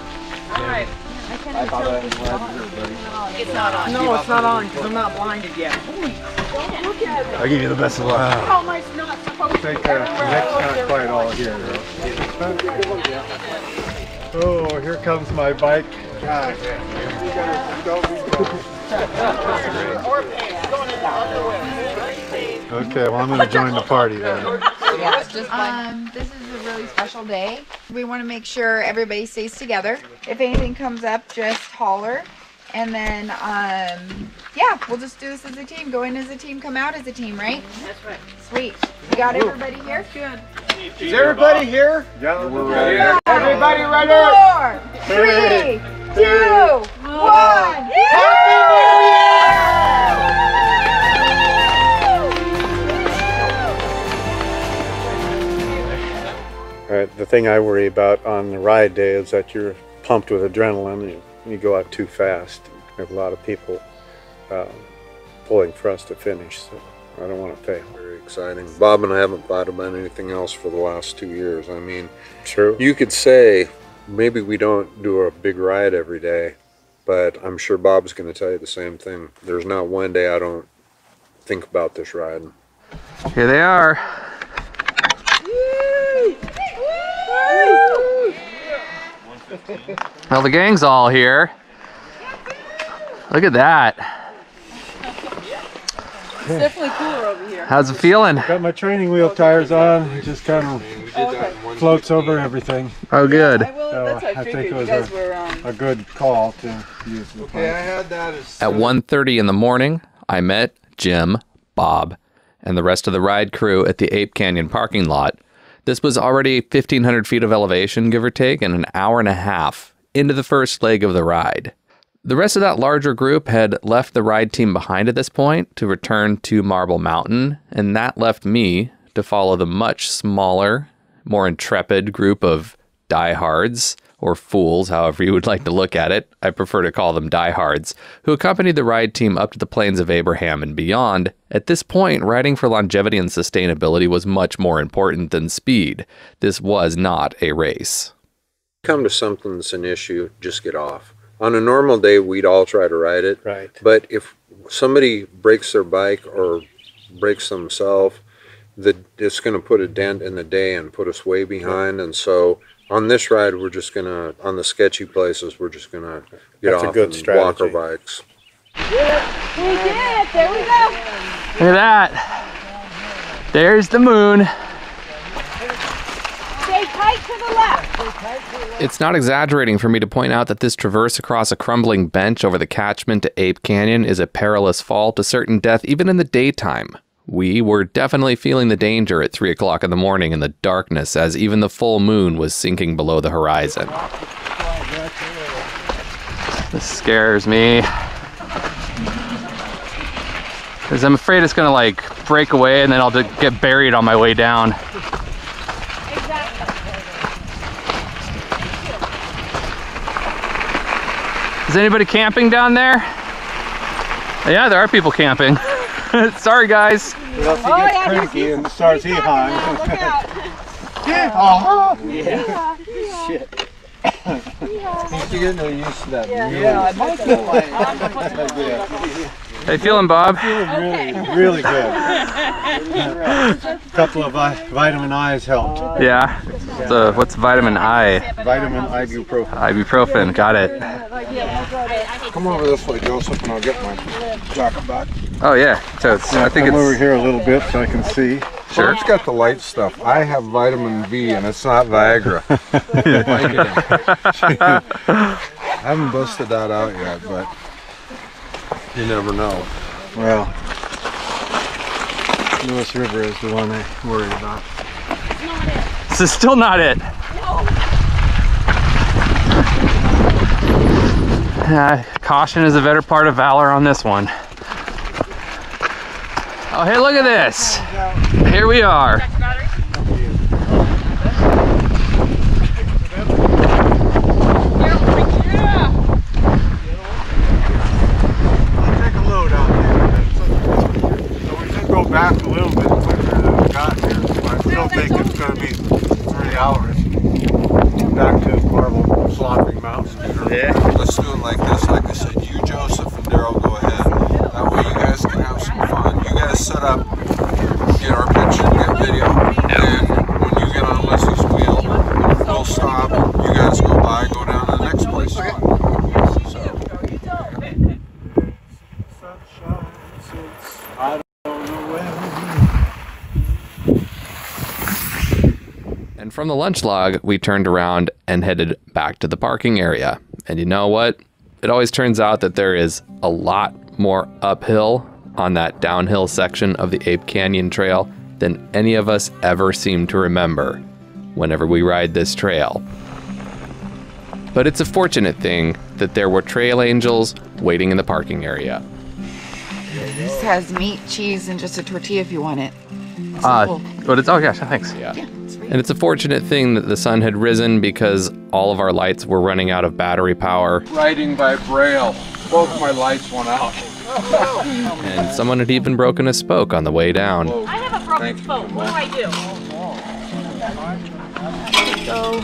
All right. I thought I was on. It's not on. No, it's not on because I'm not blinded yet. Holy crap, look at it. I'll give you the best of luck. How am I not supposed to Take care. The neck's not quite all here, girl. Oh, here comes my bike. God. Okay, well, I'm going to join the party then. This is a really special day. We want to make sure everybody stays together. If anything comes up, just holler. And then, yeah, we'll just do this as a team. Go in as a team, come out as a team, right? That's right. Sweet. You got everybody here? Good. Is everybody here? Yeah, we're ready. Everybody ready? 4, 3, 2, 1. All right, the thing I worry about on the ride day is that you're pumped with adrenaline and you go out too fast. We have a lot of people pulling for us to finish, so I don't want to fail. Very exciting. Bob and I haven't thought about anything else for the last 2 years. I mean, true. You could say maybe we don't do a big ride every day, but I'm sure Bob's going to tell you the same thing. There's not one day I don't think about this ride. Here they are. Well, the gang's all here. Look at that. It's definitely cooler over here. How's it feeling? Got my training wheel tires on. It just kind of floats over everything. Oh, good. So I think it was a good call to use the Okay, I had that as... At 1:30 in the morning, I met Jim, Bob, and the rest of the ride crew at the Ape Canyon parking lot. This was already 1,500 feet of elevation, give or take, and an hour and a half into the first leg of the ride. The rest of that larger group had left the ride team behind at this point to return to Marble Mountain, and that left me to follow the much smaller, more intrepid group of diehards, or fools, however you would like to look at it. I prefer to call them diehards, who accompanied the ride team up to the Plains of Abraham and beyond. At this point, riding for longevity and sustainability was much more important than speed. This was not a race. Come to something that's an issue, just get off. On a normal day, we'd all try to ride it. Right. But if somebody breaks their bike or breaks themselves, it's going to put a dent in the day and put us way behind. And so on this ride, we're just going to, on the sketchy places, we're just going to get That's a off good and strategy. walk our bikes. We did it. There we go. Look at that. There's the moon. Stay tight to the left. It's not exaggerating for me to point out that this traverse across a crumbling bench over the catchment to Ape Canyon is a perilous fall to certain death even in the daytime. We were definitely feeling the danger at 3 o'clock in the morning in the darkness as even the full moon was sinking below the horizon. This scares me, because I'm afraid it's gonna like break away and then I'll get buried on my way down. Is anybody camping down there? Yeah, there are people camping. Sorry, guys. Well, if he gets cranky and starts hee-hawing. Yeah. Shit. You get no use to that. Yeah, I might feel like How you feeling, Bob? Really good. A couple of vitamin I's helped. Yeah. So what's vitamin I? Vitamin ibuprofen. Ibuprofen. Got it. Come over this way, Joseph, and I'll get my jacket back. Oh yeah. So it's, I think Come it's over here a little bit so I can see. Sure. Well, it's got the light stuff. I have vitamin V, and it's not Viagra. I haven't busted that out yet, but you never know. Well, Lewis River is the one I worry about. This is still not it. Caution is a better part of valor on this one. Oh, hey, look at this. Here we are. Back a little bit quicker than we got here, so I still think it's going to be 3 hours back to Marble Slopping Mountain. Yeah. Let's do it like this. Like I said, you, Joseph, and Daryl go ahead. That way you guys can have some fun. You guys set up, get our picture, get video, and when you get on Leslie's wheel, we'll stop. You guys go by, go down to the next place. And from the lunch log, we turned around and headed back to the parking area. And you know what? it always turns out that there is a lot more uphill on that downhill section of the Ape Canyon Trail than any of us ever seem to remember whenever we ride this trail. But it's a fortunate thing that there were trail angels waiting in the parking area. This has meat, cheese, and just a tortilla if you want it. But it's, oh gosh, thanks. Yeah. And it's a fortunate thing that the sun had risen because all of our lights were running out of battery power. Riding by Braille. Both my lights went out. And someone had even broken a spoke on the way down. I have a broken spoke. What do I do? Go.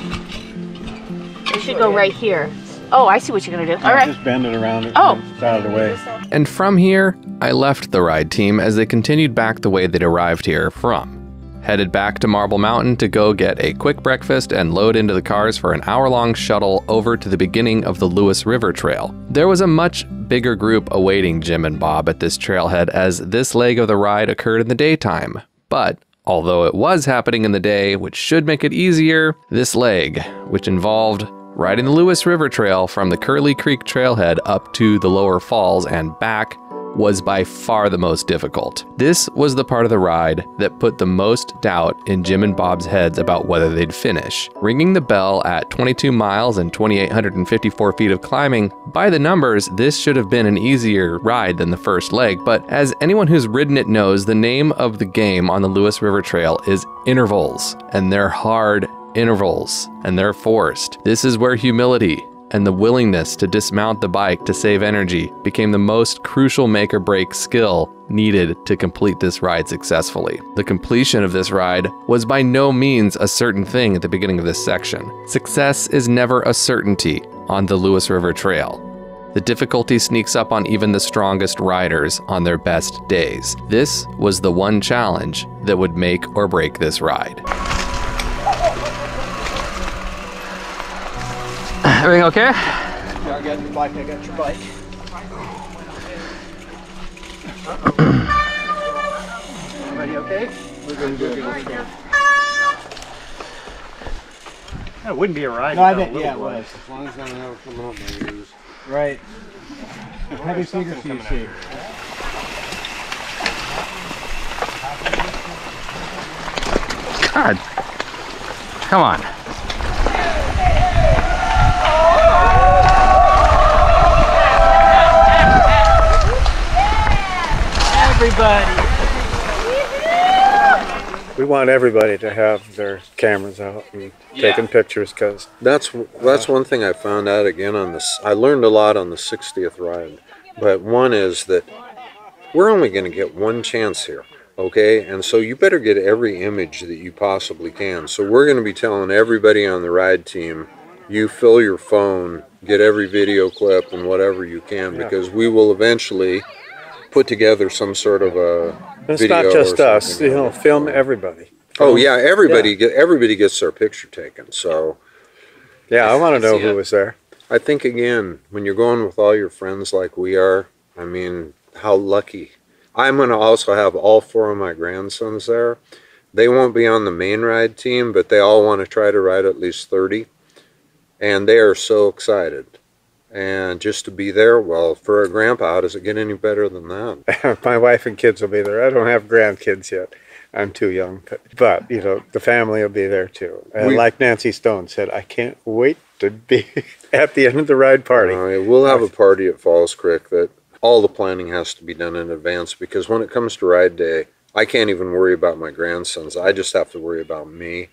It should go right here. Oh, I see what you're gonna do. All right. Just bend it around it. Oh. It's out of the way. And from here, I left the ride team as they continued back the way they'd arrived here from. Headed back to Marble Mountain to go get a quick breakfast and load into the cars for an hour-long shuttle over to the beginning of the Lewis River Trail. There was a much bigger group awaiting Jim and Bob at this trailhead as this leg of the ride occurred in the daytime. But although it was happening in the day, which should make it easier, this leg, which involved riding the Lewis River Trail from the Curly Creek trailhead up to the lower falls and back, was by far the most difficult. This was the part of the ride that put the most doubt in Jim and Bob's heads about whether they'd finish. Ringing the bell at 22 miles and 2,854 feet of climbing, by the numbers, this should have been an easier ride than the first leg, but as anyone who's ridden it knows, the name of the game on the Lewis River Trail is intervals, and they're hard intervals, and they're forced. This is where humility and the willingness to dismount the bike to save energy became the most crucial make-or-break skill needed to complete this ride successfully. The completion of this ride was by no means a certain thing at the beginning of this section. Success is never a certainty on the Lewis River Trail. The difficulty sneaks up on even the strongest riders on their best days. This was the one challenge that would make or break this ride. Everything okay? Yeah, I got your bike. I got your bike. Everybody okay? We're doing good. That wouldn't be a ride. No, I bet, yeah, it was. As long as I don't have it come out my ears. Right. Heavy sneakers for you, Steve. God. Come on. Everybody. We want everybody to have their cameras out and taking pictures because That's one thing I found out again on this. I learned a lot on the 60th ride, but one is that we're only going to get one chance here, okay? And so you better get every image that you possibly can. So we're going to be telling everybody on the ride team, you fill your phone, get every video clip and whatever you can, because we will eventually put together some sort of a it's video not just or us, something. you know, film everybody. Oh yeah, everybody gets their picture taken. So yeah, I want to know who was there. I think again, when you're going with all your friends like we are, I mean, how lucky. I'm going to also have all 4 of my grandsons there. They won't be on the main ride team, but they all want to try to ride at least 30. And they are so excited. And just to be there, well, for a grandpa, how does it get any better than that? My wife and kids will be there. I don't have grandkids yet. I'm too young. But you know, the family will be there too. And like Nancy Stone said, I can't wait to be at the end of the ride party. We'll have a party at Falls Creek that all the planning has to be done in advance, because when it comes to ride day, I can't even worry about my grandsons. I just have to worry about me.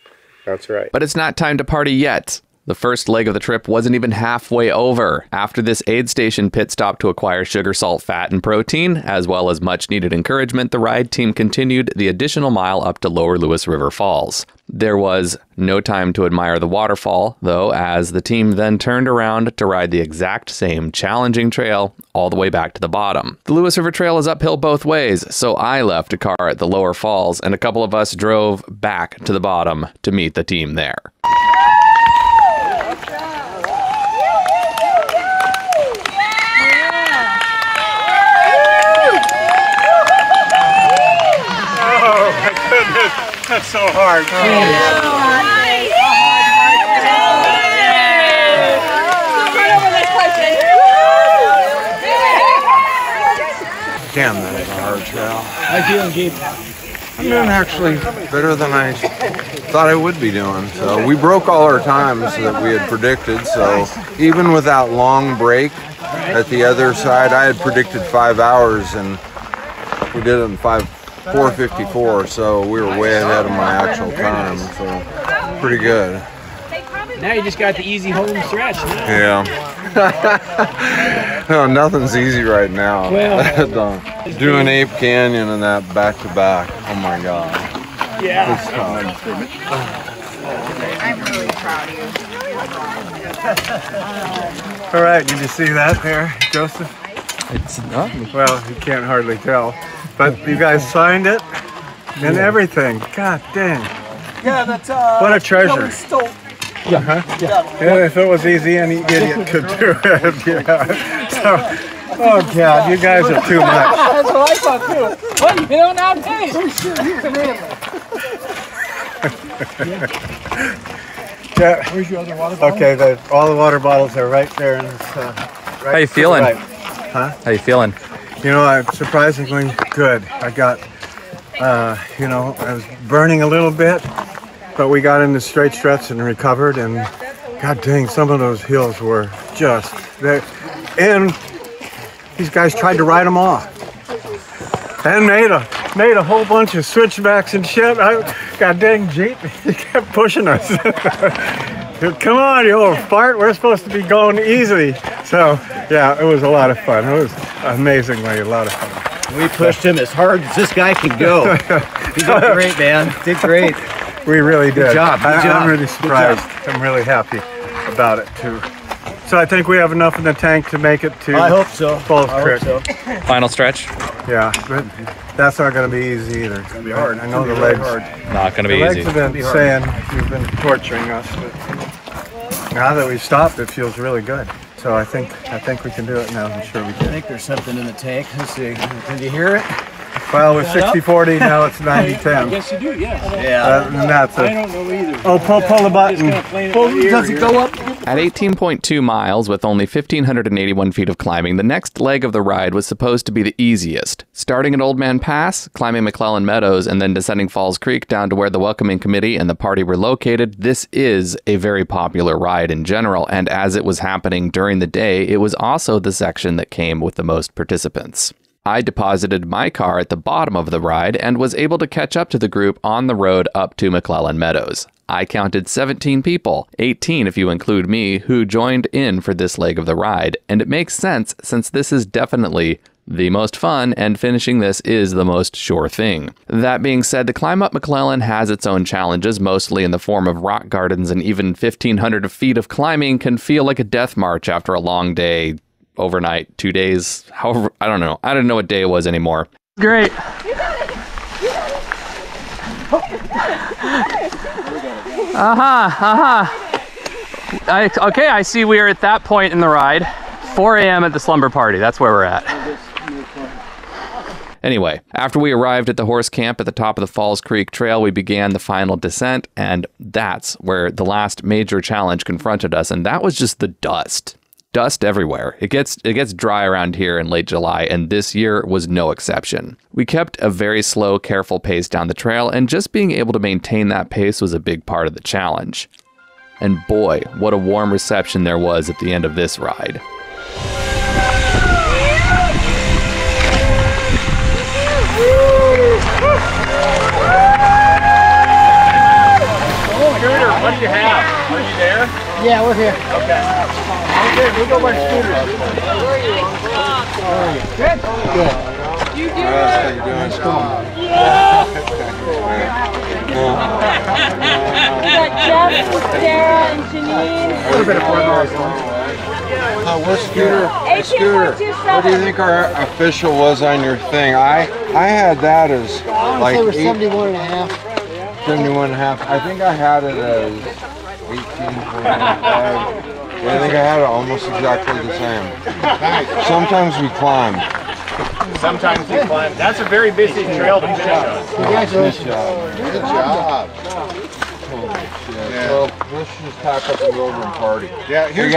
That's right. But it's not time to party yet. The first leg of the trip wasn't even halfway over. After this aid station pit stop to acquire sugar, salt, fat, and protein, as well as much needed encouragement, the ride team continued the additional mile up to Lower Lewis River Falls. There was no time to admire the waterfall, though, as the team then turned around to ride the exact same challenging trail all the way back to the bottom. The Lewis River Trail is uphill both ways, so I left a car at the lower falls, and a couple of us drove back to the bottom to meet the team there. That's so hard. can. That is a hard trail. How you feeling, Gabe? I'm doing actually better than I thought I would be doing. So we broke all our times that we had predicted. So even without long break at the other side, I had predicted 5 hours and we did it in 4:54. So we were way ahead of my actual time. So pretty good. Now you just got the easy home stretch. Yeah. No, nothing's easy right now. Well, doing Ape Canyon and that back to back. Oh my God. Yeah. I'm really proud of you. All right, did you see that there, Joseph? It's not. Well, you can't hardly tell. But you guys signed it and everything. God dang. Yeah, that's What a treasure. Yeah. Yeah, if it was easy, any idiot could do it. Yeah. So, oh God, you guys are too much. That's what I thought too. What, you hit on that pace? Yeah. Where's your other water bottle? Okay, all the water bottles are right there. And it's, right How you feeling? Right. Huh? How you feeling? You know, I'm surprisingly good. I got, you know, I was burning a little bit, but we got into straight stretch and recovered. And God dang, some of those hills were just there. And these guys tried to ride them off and made a whole bunch of switchbacks and shit. God dang, Jeep, he kept pushing us. Come on, you old fart. We're supposed to be going easy. So, yeah, it was a lot of fun. It was amazingly a lot of fun. We pushed him as hard as this guy could go. He did great, man. Did great. We really did. Good job. Good job. I'm really surprised. I'm really happy about it, too. So I think we have enough in the tank to make it to I hope so. Falls Creek. Final stretch? Yeah, but that's not going to be easy either. It's going to be hard. I know the legs. Not going to The be legs easy. have been saying you've been torturing us, but now that we've stopped, it feels really good. So I think we can do it now. I'm sure we I can. think there's something in the tank. Let's see. Can you hear it? Well, with 60-40, now it's 90-10. Yes, you do, yes. And that's it. I don't know either. Oh, pull the button. Does it go up? At 18.2 miles with only 1,581 feet of climbing, the next leg of the ride was supposed to be the easiest. Starting at Old Man Pass, climbing McClellan Meadows, and then descending Falls Creek down to where the welcoming committee and the party were located, this is a very popular ride in general, and as it was happening during the day, it was also the section that came with the most participants. I deposited my car at the bottom of the ride and was able to catch up to the group on the road up to McClellan Meadows. I counted 17 people, 18 if you include me, who joined in for this leg of the ride, and it makes sense since this is definitely the most fun and finishing this is the most sure thing. That being said, the climb up McClellan has its own challenges, mostly in the form of rock gardens, and even 1,500 feet of climbing can feel like a death march after a long day. Overnight, 2 days, however, I don't know. I don't know what day it was anymore. Great. Okay, I see we are at that point in the ride. 4 a.m. at the slumber party. That's where we're at. Anyway, after we arrived at the horse camp at the top of the Falls Creek Trail, we began the final descent, and that's where the last major challenge confronted us, and that was just the dust. Dust everywhere. It gets dry around here in late July, and this year was no exception. We kept a very slow, careful pace down the trail, and just being able to maintain that pace was a big part of the challenge. And boy, what a warm reception there was at the end of this ride. Scooter, what do you have? Are you there? Yeah, we're here. Okay. Okay, we'll go by scooter. Good? Good. You do How you doing? Yeah. We got Jeff, Sarah, and Janine. A little bit of fun. Where's Scooter? Hey, Scooter, what do you think our official was on your thing? I had that as like I would say we're 71 and a half. 71 and a half. I think I had it as 18.5. I think I had it almost exactly the same. Sometimes we climb. Sometimes you climb. That's a very busy trail to finish on. Congratulations. Good job. Holy shit. Well, let's just pack up and go over and party. Yeah, Here's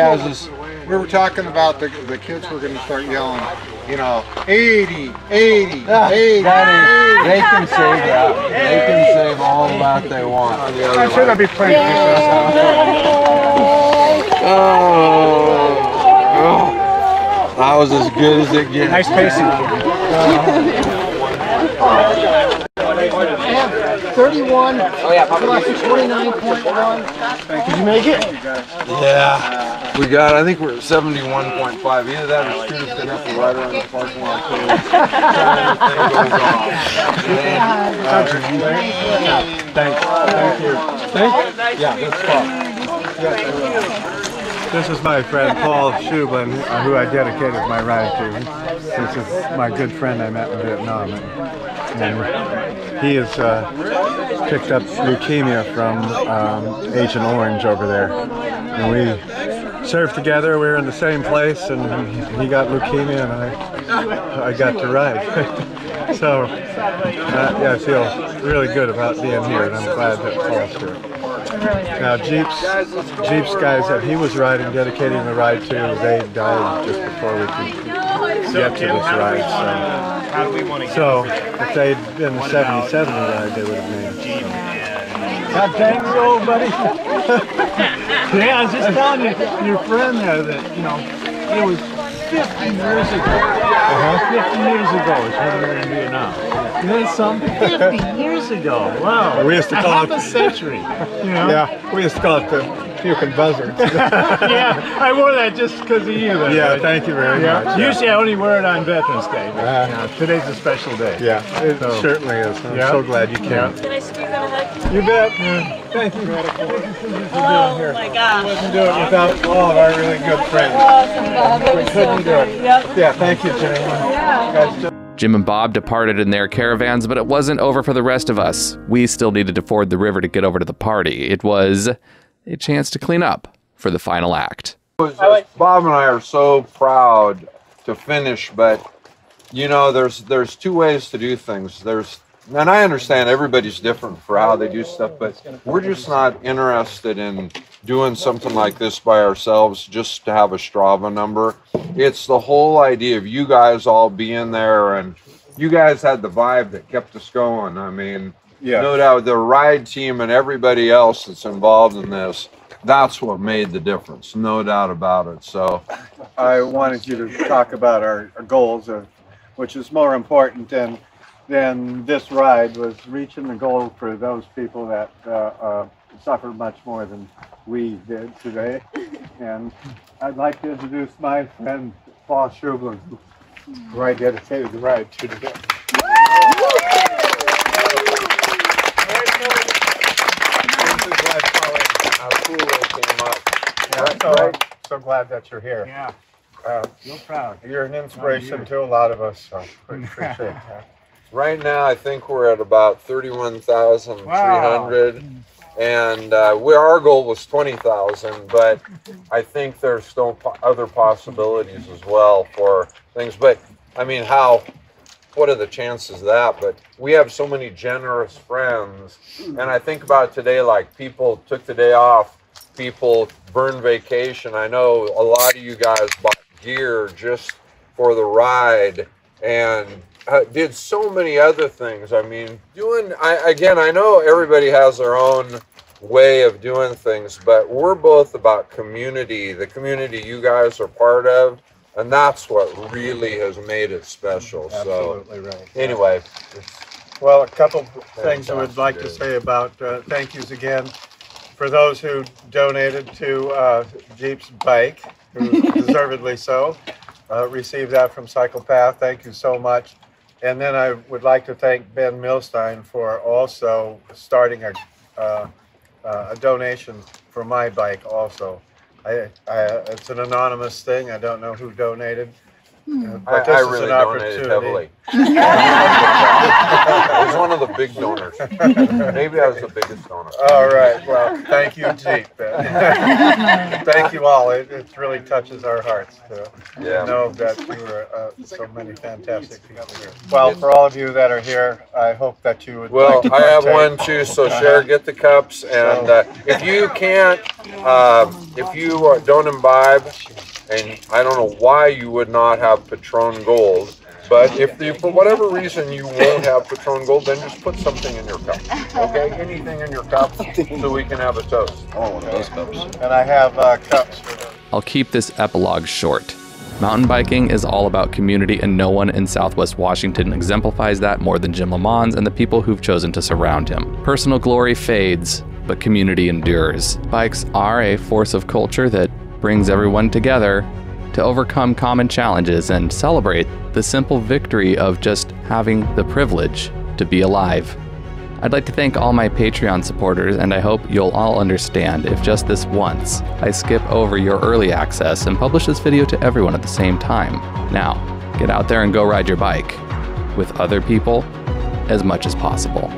we were talking about the kids were going to start yelling, you know, 80, 80, 80. They can save that. They can save all that they want. I'm sure they'll be playing. That was as good as it gets. Nice pacing. 31. Oh yeah, Papa. 29.1. Did you make it? Yeah. We got, I think we're at 71.5. Either that or shoot us enough to ride around the parking lot. Thanks. Thank you. Thank you. Yeah, that's fun. This is my friend Paul Schublin, who I dedicated my ride to. This is my good friend I met in Vietnam. And he has picked up leukemia from Agent Orange over there. And we served together. We were in the same place, and he got leukemia, and I got to ride. So, yeah, I feel really good about being here, and I'm glad that Paul's here. Now, Jeep's guys that he was riding, dedicating the ride to, they died just before we could get to this ride. So if they'd been the 77 ride, they would have made it. God thanks, old buddy. Yeah, I was just telling your friend there that, you know, it was 50 years ago. 50 years ago is when we were in Vietnam. That's some 50 years ago. Wow. We used to call it a century. You know? Yeah, we used to call it the puking buzzards. Yeah, I wore that just because of you. Then, yeah, thank you very much. Usually I only wear it on Veterans Day, but you know, today's a special day. Yeah, it certainly is. I'm so glad you came. Can I squeeze on a hug? You bet. Thank you. Oh my gosh. We couldn't do it without all of our really good friends. We couldn't do it. Yeah, thank you, Jim. Yeah. Jim and Bob departed in their caravans, but it wasn't over for the rest of us. We still needed to ford the river to get over to the party. It was a chance to clean up for the final act. Bob and I are so proud to finish, but you know, there's two ways to do things. And I understand everybody's different for how they do stuff, but we're just not interested in doing something like this by ourselves just to have a Strava number. It's the whole idea of you guys all being there, and you guys had the vibe that kept us going. I mean, no doubt the ride team and everybody else that's involved in this, that's what made the difference, no doubt about it. So I wanted you to talk about our goals, which is more important than this ride, was reaching the goal for those people that suffered much more than we did today. And I'd like to introduce my friend Paul Schublin, who I dedicated the ride to today. So glad that you're here. Yeah. Real proud. You're an inspiration to a lot of us, so we appreciate that. right now I think we're at about 31,300. Wow. And our goal was 20,000, but I think there's still other possibilities as well for things. But I mean, what are the chances of that? But we have so many generous friends, and I think about today, like people took the day off, people burned vacation. I know a lot of you guys bought gear just for the ride and did so many other things. I mean, I know everybody has their own way of doing things, but we're both about community, the community you guys are part of, and that's what really has made it special. Absolutely so, right. Anyway. Well, a couple things I would like to say about thank yous again for those who donated to Jeep's bike, who deservedly so, received that from Cyclepath. Thank you so much. And then I would like to thank Ben Milstein for also starting a donation for my bike also. It's an anonymous thing. I don't know who donated. But this I is really an donated heavily. I was one of the big donors. Maybe I was the biggest donor. All right. Well, thank you, Jeep. Thank you all. It really touches our hearts to know that you are so many fantastic people here. Well, for all of you that are here, I hope that you would. Well, like to I have one too. So share, get the cups, and if you can't, if you don't imbibe, and I don't know why you would not have Patron Gold, but if for whatever reason you won't have Patron Gold, then just put something in your cup, okay? Anything in your cup so we can have a toast. Oh, those cups. And I have cups for them. I'll keep this epilogue short. Mountain biking is all about community, and no one in Southwest Washington exemplifies that more than Jim LeMonds and the people who've chosen to surround him. Personal glory fades, but community endures. Bikes are a force of culture that brings everyone together to overcome common challenges and celebrate the simple victory of just having the privilege to be alive. I'd like to thank all my Patreon supporters, and I hope you'll all understand if just this once I skip over your early access and publish this video to everyone at the same time. Now, get out there and go ride your bike with other people as much as possible.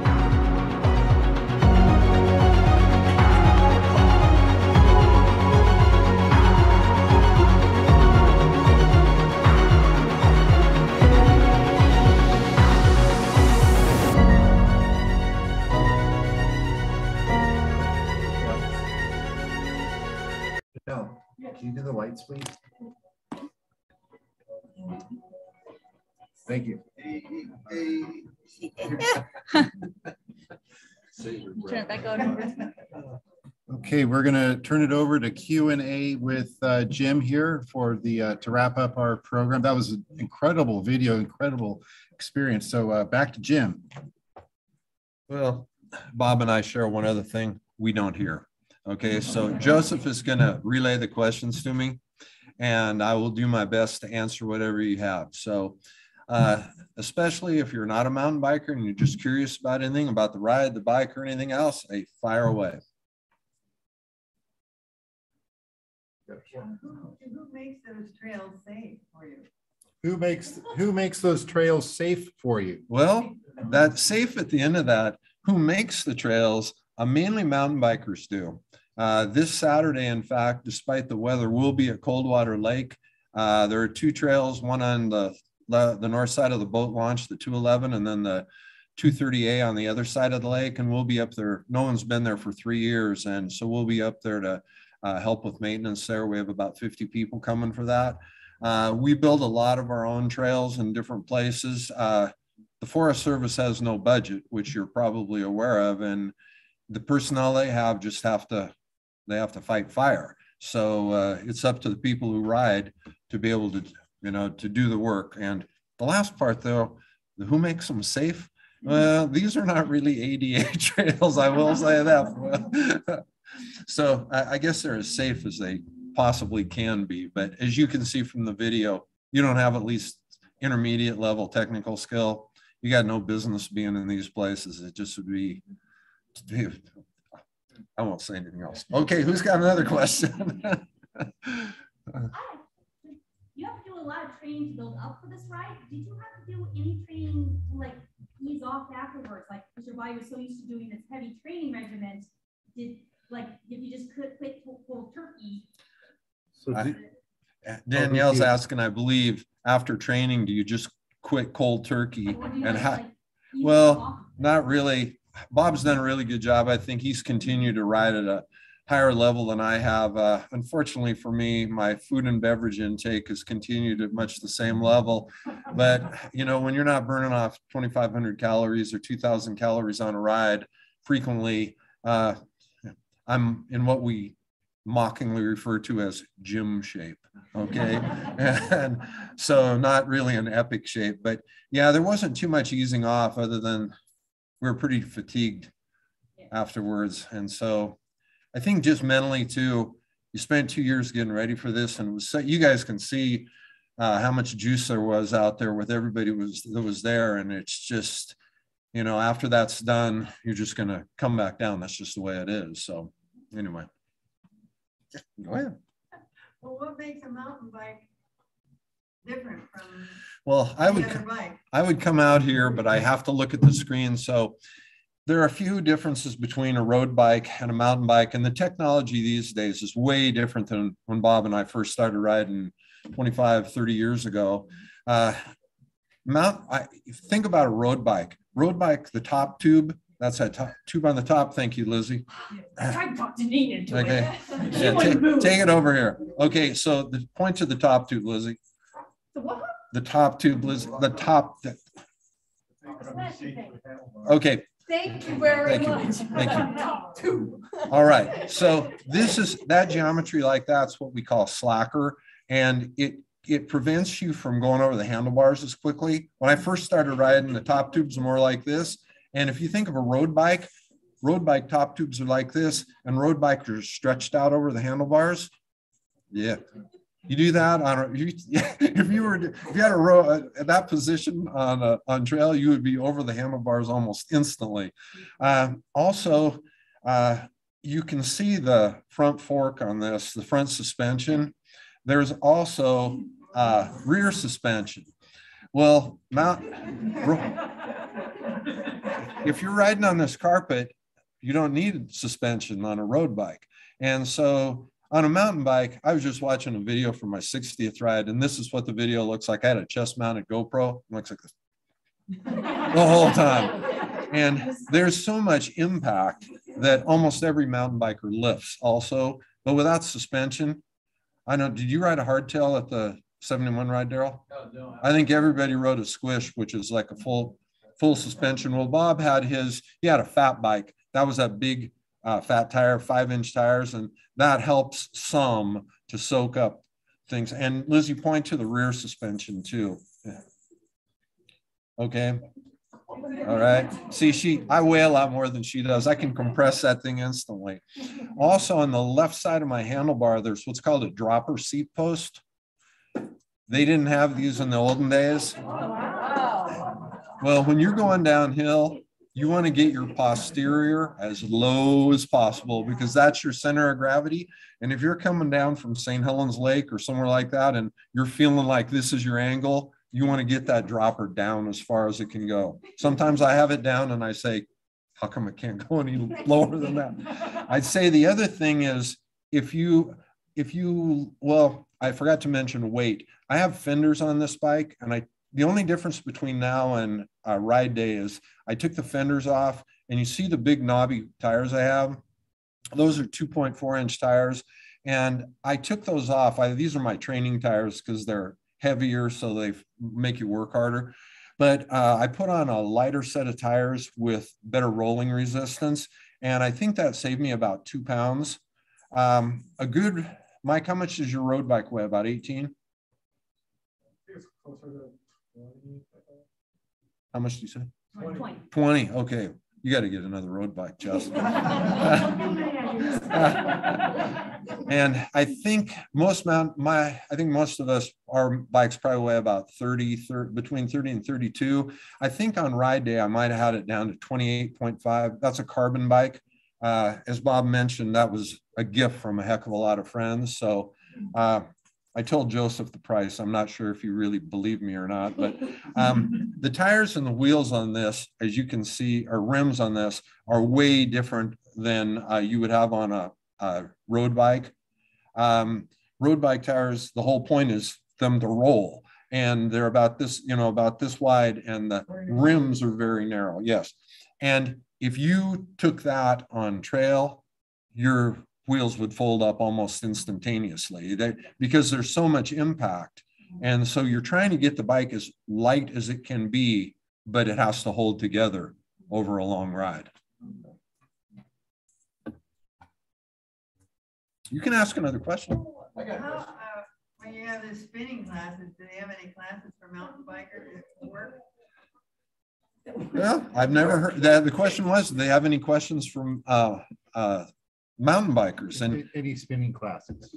Can you do the lights, please? Thank you. Turn it back on. Okay, we're going to turn it over to Q&A with Jim here for the to wrap up our program. That was an incredible video, incredible experience. So back to Jim. Well, Bob and I share one other thing we don't hear. Okay, so Joseph is going to relay the questions to me, and I will do my best to answer whatever you have. So especially if you're not a mountain biker and you're just curious about anything about the ride, the bike, or anything else, hey, fire away. Who makes those trails safe for you? Who makes those trails safe for you? Well, that safe at the end of that, who makes the trails? Mainly mountain bikers do. This Saturday, in fact, despite the weather, we'll be at Coldwater Lake. There are two trails, one on the north side of the boat launch, the 211, and then the 230A on the other side of the lake. And we'll be up there. No one's been there for 3 years. And so we'll be up there to help with maintenance there. We have about 50 people coming for that. We build a lot of our own trails in different places. The Forest Service has no budget, which you're probably aware of. And the personnel they have just have to fight fire. So it's up to the people who ride to be able to, to do the work. And the last part though, who makes them safe? Well, these are not really ADA trails, I will say that. So I guess they're as safe as they possibly can be. But as you can see from the video, you don't have at least intermediate level technical skill. You got no business being in these places. It just would be, I won't say anything else. Okay, who's got another question? You have to do a lot of training to build up for this ride. Did you have to do any training to like ease off afterwards? Like, because your body was so used to doing this heavy training regimen, if you just quit cold turkey? So Danielle's asking, I believe, after training, do you just quit cold turkey? And how? Well, not really. Bob's done a really good job. I think he's continued to ride at a higher level than I have. Unfortunately for me, my food and beverage intake has continued at much the same level. But, when you're not burning off 2,500 calories or 2,000 calories on a ride frequently, I'm in what we mockingly refer to as gym shape. Okay. And so not really an epic shape, but yeah, there wasn't too much easing off other than we were pretty fatigued afterwards. And so I think just mentally too, you spent 2 years getting ready for this, and it was so, you guys can see how much juice there was out there with everybody that was there. And it's just, after that's done, you're just going to come back down. That's just the way it is. So anyway, go ahead. Well, what makes a mountain bike different from I would come out here, but I have to look at the screen. So there are a few differences between a road bike and a mountain bike, and the technology these days is way different than when Bob and I first started riding 25, 30 years ago. Think about a road bike. Road bike, the top tube, That's that top, tube on the top. Thank you, Lizzie. I got to knee into Okay. it. Yeah, take it over here. Okay, so the point to the top tube, Lizzie. The what? The top tube, Lizzie. The top. Okay. Thank you very much. Thank you. All right. So this is that geometry like that's what we call slacker, and it prevents you from going over the handlebars as quickly. When I first started riding, the top tubes are more like this. And if you think of a road bike top tubes are like this, and road bikes are stretched out over the handlebars. Yeah. You do that if you had a row at that position on trail, you would be over the handlebars almost instantly. Also, you can see the front fork on this, the front suspension. There's also rear suspension. Well, if you're riding on this carpet, you don't need suspension on a road bike. And so on a mountain bike, I was just watching a video for my 60th ride, and this is what the video looks like. I had a chest-mounted GoPro. It looks like this the whole time. And there's so much impact that almost every mountain biker lifts also, but without suspension. I know, did you ride a hardtail at the 71 ride, Daryl? No. I think everybody rode a squish, which is like a full suspension. Well, Bob had he had a fat bike. That was that big fat tire, 5-inch tires, and that helps some to soak up things. And Lizzie, point to the rear suspension too. Yeah. Okay. All right. See, I weigh a lot more than she does. I can compress that thing instantly. Also, on the left side of my handlebar, there's what's called a dropper seat post. They didn't have these in the olden days. Well, when you're going downhill, you want to get your posterior as low as possible because that's your center of gravity. And if you're coming down from St. Helens Lake or somewhere like that, and you're feeling like this is your angle, you want to get that dropper down as far as it can go. Sometimes I have it down and I say, how come it can't go any lower than that? I'd say the other thing is well, I forgot to mention weight. I have fenders on this bike, and the only difference between now and ride day is I took the fenders off, and you see the big knobby tires I have. Those are 2.4-inch tires, and I took those off. These are my training tires because they're heavier, so they make you work harder. But I put on a lighter set of tires with better rolling resistance, and I think that saved me about 2 pounds. Mike, how much does your road bike weigh? About 18? How much do you say? 20. 20. Okay. You got to get another road bike, Justin. And I think most of us, our bikes probably weigh about between 30 and 32. I think on ride day, I might have had it down to 28.5. That's a carbon bike. As Bob mentioned, that was a gift from a heck of a lot of friends. So I told Joseph the price. I'm not sure if he really believed me or not, but the tires and the wheels on this, as you can see, or rims on this, are way different than you would have on a road bike. Road bike tires, the whole point is them to roll, and they're about this wide, and the rims are very narrow. Yes, and if you took that on trail, your wheels would fold up almost instantaneously because there's so much impact. And so you're trying to get the bike as light as it can be, but it has to hold together over a long ride. You can ask another question. When you have the spinning classes, do they have any classes for mountain bikers to work? Well, I've never heard that. The question was, do they have any questions from mountain bikers? And any spinning classes?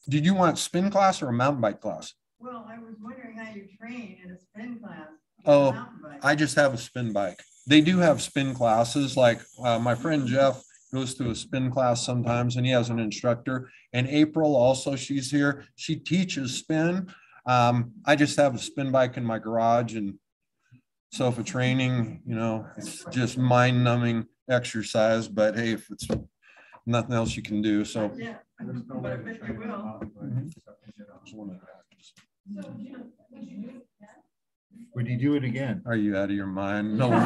Did you want spin class or a mountain bike class? Well, I was wondering how you train in a spin class. Oh, I just have a spin bike. They do have spin classes. Like my friend Jeff goes to a spin class sometimes, and he has an instructor. And April also, she's here. She teaches spin. I just have a spin bike in my garage, and so for training, it's just mind-numbing exercise. But hey, if it's nothing else you can do, so. Yeah, but I bet you will. Would you do it again? Are you out of your mind? No way.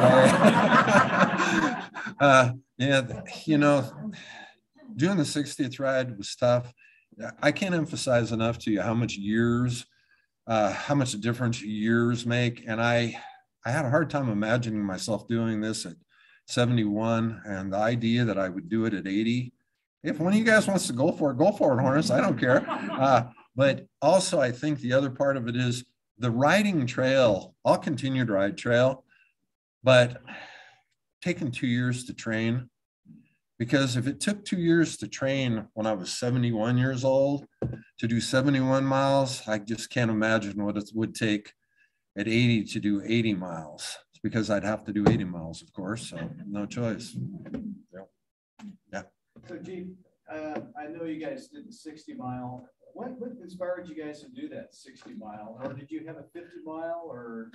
Yeah, you know, doing the 60th ride was tough. I can't emphasize enough to you how much difference years make. And I had a hard time imagining myself doing this at 71, and the idea that I would do it at 80. If one of you guys wants to go for it, Horness. I don't care. But also, I think the other part of it is the riding trail. I'll continue to ride trail, but taking 2 years to train, because if it took 2 years to train when I was 71 years old to do 71 miles, I just can't imagine what it would take at 80 to do 80 miles. It's because I'd have to do 80 miles, of course, so no choice. Yeah. So, Chief, I know you guys did the 60 mile. What inspired you guys to do that 60 mile? Or did you have a 50 mile? Or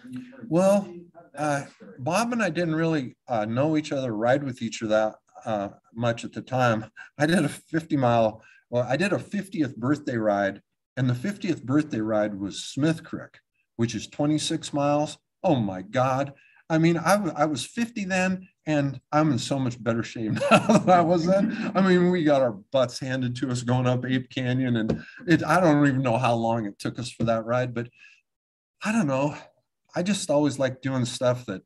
well, Bob and I didn't really know each other, ride with each other that much at the time. I did a 50 mile, well, I did a 50th birthday ride, and the 50th birthday ride was Smith Creek, which is 26 miles. Oh my God. I mean, I was 50 then, and I'm in so much better shape now than I was then. I mean, we got our butts handed to us going up Ape Canyon, and I don't even know how long it took us for that ride, but I don't know. I just always like doing stuff that,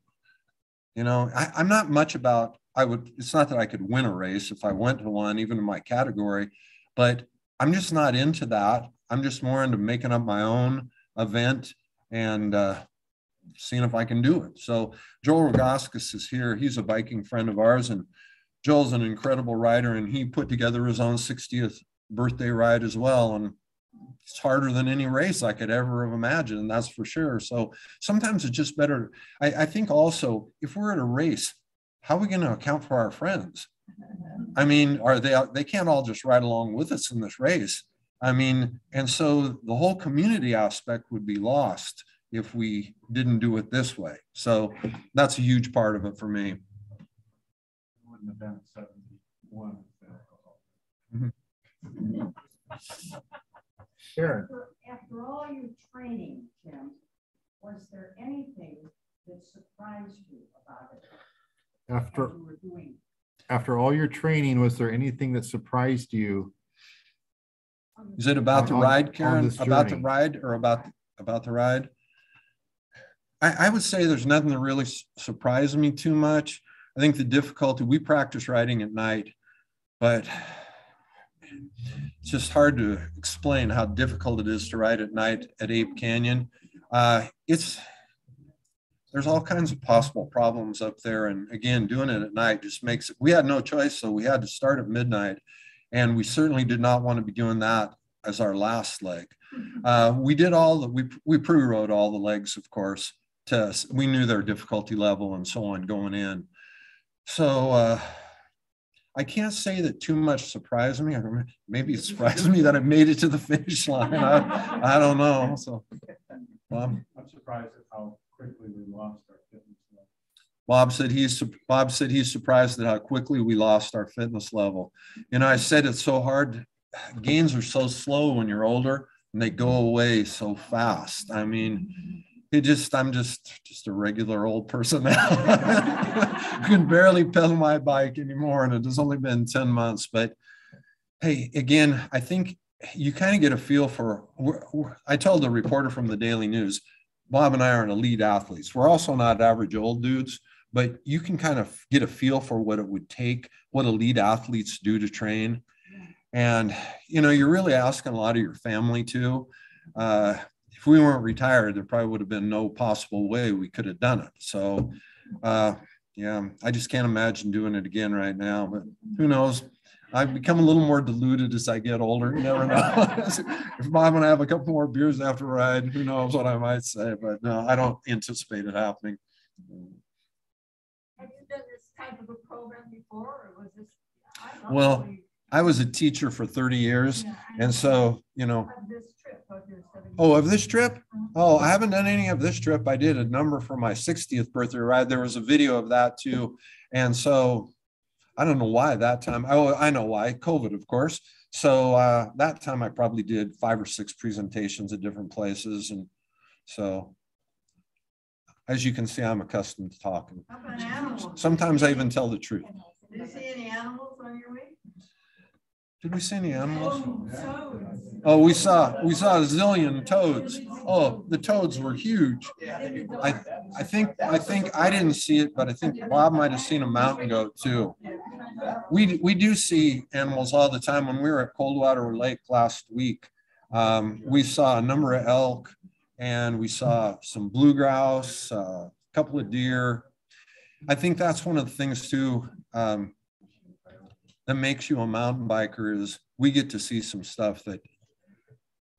you know, I'm not much about, it's not that I could win a race if I went to one, even in my category, but I'm just not into that. I'm just more into making up my own event and seeing if I can do it. So Joel Rogaskis is here. He's a biking friend of ours, and Joel's an incredible rider, and he put together his own 60th birthday ride as well. And it's harder than any race I could ever have imagined, that's for sure. So sometimes it's just better. I think also, if we're at a race, how are we going to account for our friends? I mean, they can't all just ride along with us in this race. I mean, and so the whole community aspect would be lost if we didn't do it this way. So that's a huge part of it for me. Wouldn't have been 71. Sharon. After all your training, Tim, was there anything that surprised you about it? After all your training, was there anything that surprised you? Is it about the ride, Karen? About the ride, or about the ride? I would say there's nothing that really surprised me too much. I think the difficulty, we practice riding at night, but it's just hard to explain how difficult it is to ride at night at Ape Canyon. There's all kinds of possible problems up there. And again, doing it at night just makes it, we had no choice. So we had to start at midnight, and we certainly did not want to be doing that as our last leg. We did we pre-rode all the legs, of course. We knew their difficulty level and so on going in. So I can't say that too much surprised me. Maybe it surprised me that I made it to the finish line. I don't know. So I'm surprised at how quickly we lost our fitness level. Bob said he's surprised at how quickly we lost our fitness level. You know, I said it's so hard. Gains are so slow when you're older, and they go away so fast. I mean, I'm just a regular old person now. I can barely pedal my bike anymore, and it has only been 10 months. But hey, again, I think you kind of get a feel for, I told the reporter from the Daily News, Bob and I are elite athletes. We're also not average old dudes, but you can kind of get a feel for what it would take, what elite athletes do to train. And, you know, you're really asking a lot of your family too. If we weren't retired, there probably would have been no possible way we could have done it. So, yeah, I just can't imagine doing it again right now, but who knows? I've become a little more deluded as I get older. You never know. If Bob and I have a couple more beers after a ride, who knows what I might say, but no, I don't anticipate it happening. Have you done this type of a program before, or was this? Well, I was a teacher for 30 years. Yeah, and so, you know. Of this trip, of this trip? Oh, I haven't done any of this trip. I did a number for my 60th birthday ride. There was a video of that too. And so I don't know why that time. Oh, I know why. COVID, of course. So that time I probably did 5 or 6 presentations at different places. And so, as you can see, I'm accustomed to talking. Sometimes I even tell the truth. Did we see any animals? Oh, we saw a zillion toads. Oh, the toads were huge. I think I didn't see it, but I think Bob might have seen a mountain goat too. We do see animals all the time. When we were at Coldwater Lake last week, we saw a number of elk, and we saw some blue grouse, a couple of deer. I think that's one of the things too that makes you a mountain biker is we get to see some stuff that